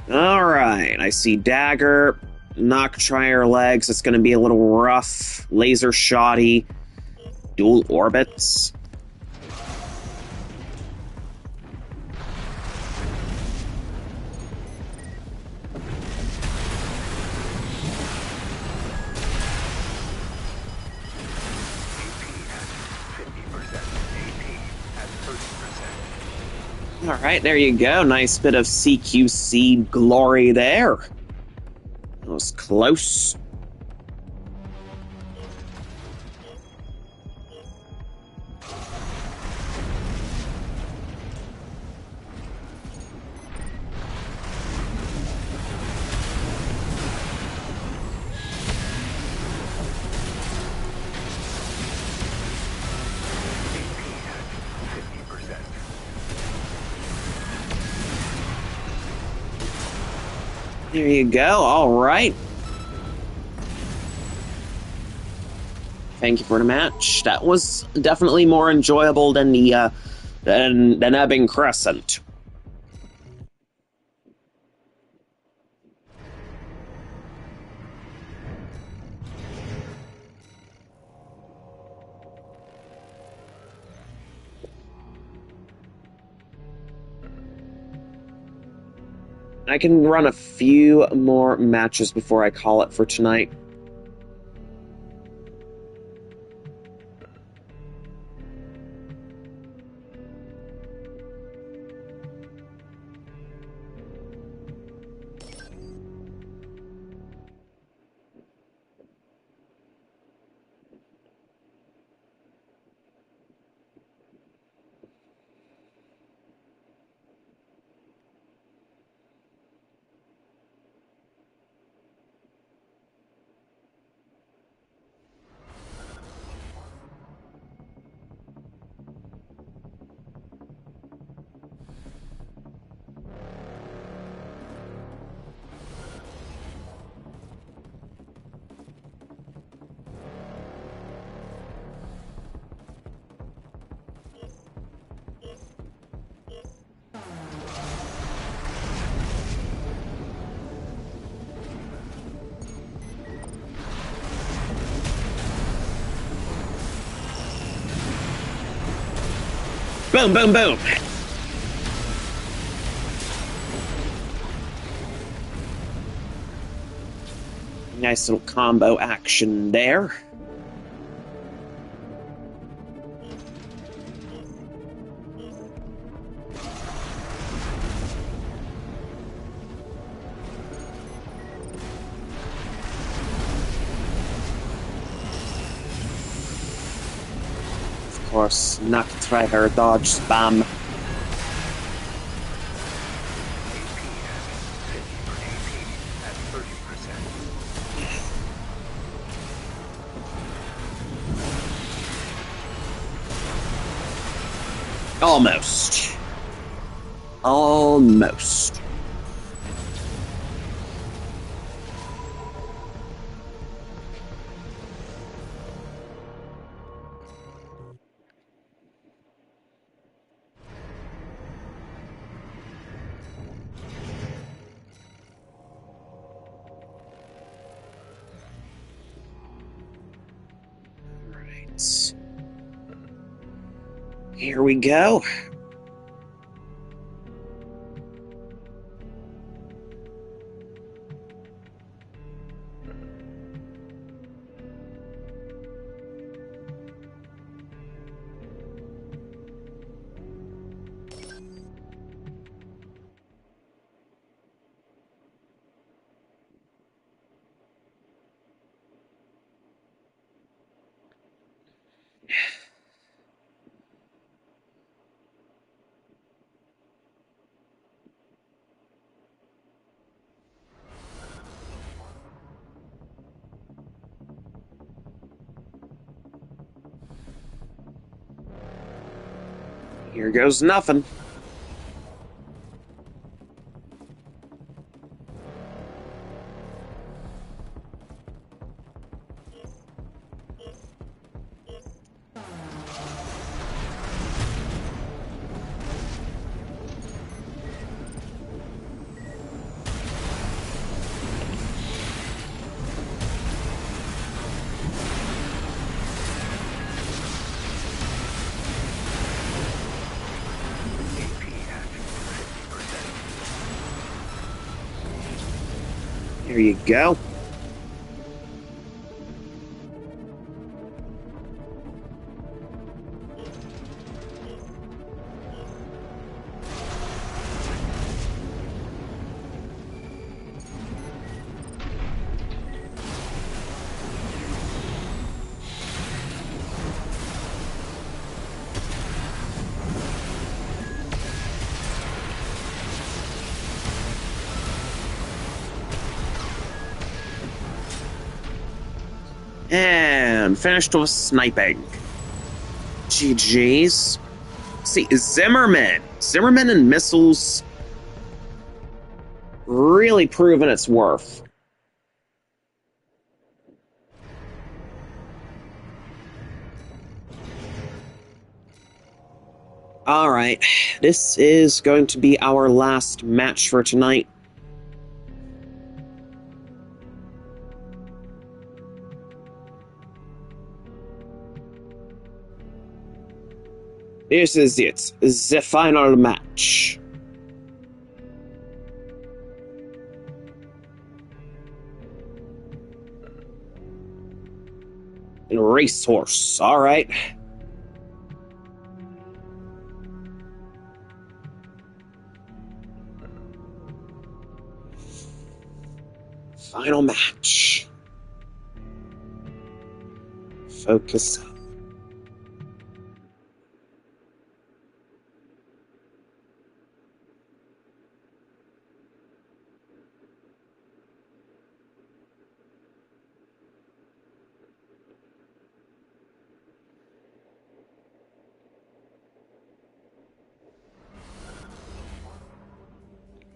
Alright, I see Dagger, Knock Trier Legs, it's gonna be a little rough, Laser Shoddy, Dual Orbits. Alright, there you go. Nice bit of CQC glory there. That was close. There you go. All right. Thank you for the match. That was definitely more enjoyable than the than Ebbing Crescent. I can run a few more matches before I call it for tonight. Boom, boom, boom. Nice little combo action there. Of course, not try her dodge spam. AP at 30%. Almost. Almost. Right. Here we go. Here goes nothing. AP at 50%. Here you go. And finished with sniping. GG's. See, Zimmerman and missiles really proven its worth. Alright, this is going to be our last match for tonight. This is it, the final match. Racehorse, alright. Final match. Focus up.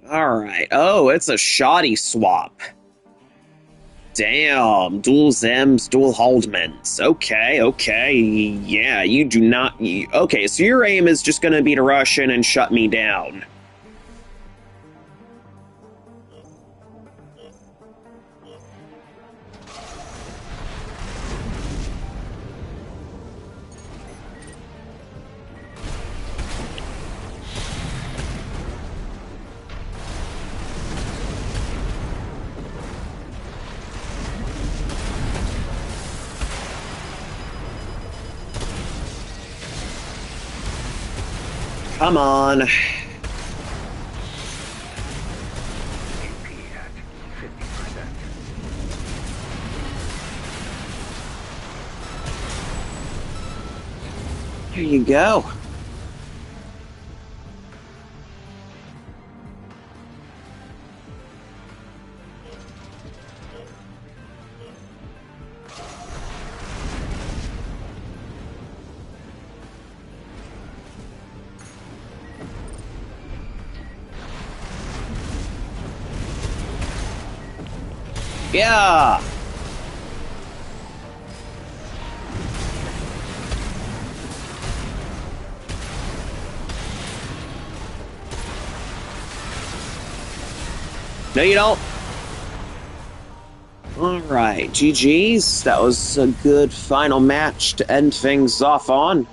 Alright. Oh, it's a shoddy swap. Damn. Dual Zems, dual Holdmans. Okay. Yeah, you do not... Okay, so your aim is just gonna be to rush in and shut me down. Come on. AP at 50%. Here you go. Yeah. No, you don't. All right, GG's. That was a good final match to end things off on.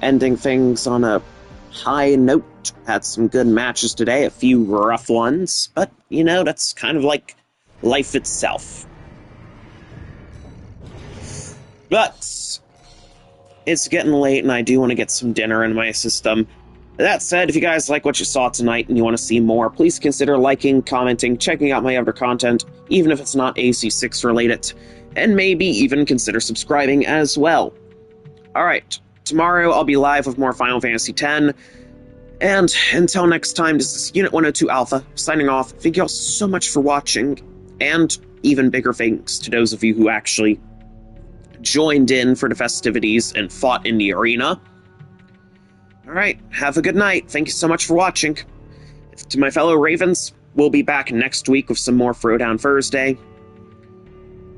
Ending things on a high note. Had some good matches today, a few rough ones, but, you know, that's kind of like life itself. But it's getting late and I do want to get some dinner in my system. That said, if you guys like what you saw tonight and you want to see more, please consider liking, commenting, checking out my other content, even if it's not AC6 related, and maybe even consider subscribing as well. Alright, tomorrow I'll be live with more Final Fantasy X, and until next time, this is Unit 102 Alpha, signing off. Thank you all so much for watching, and even bigger thanks to those of you who actually joined in for the festivities and fought in the arena. Alright, have a good night. Thank you so much for watching. To my fellow Ravens, we'll be back next week with some more Throwdown Thursday.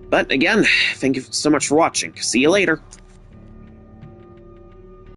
But again, thank you so much for watching. See you later.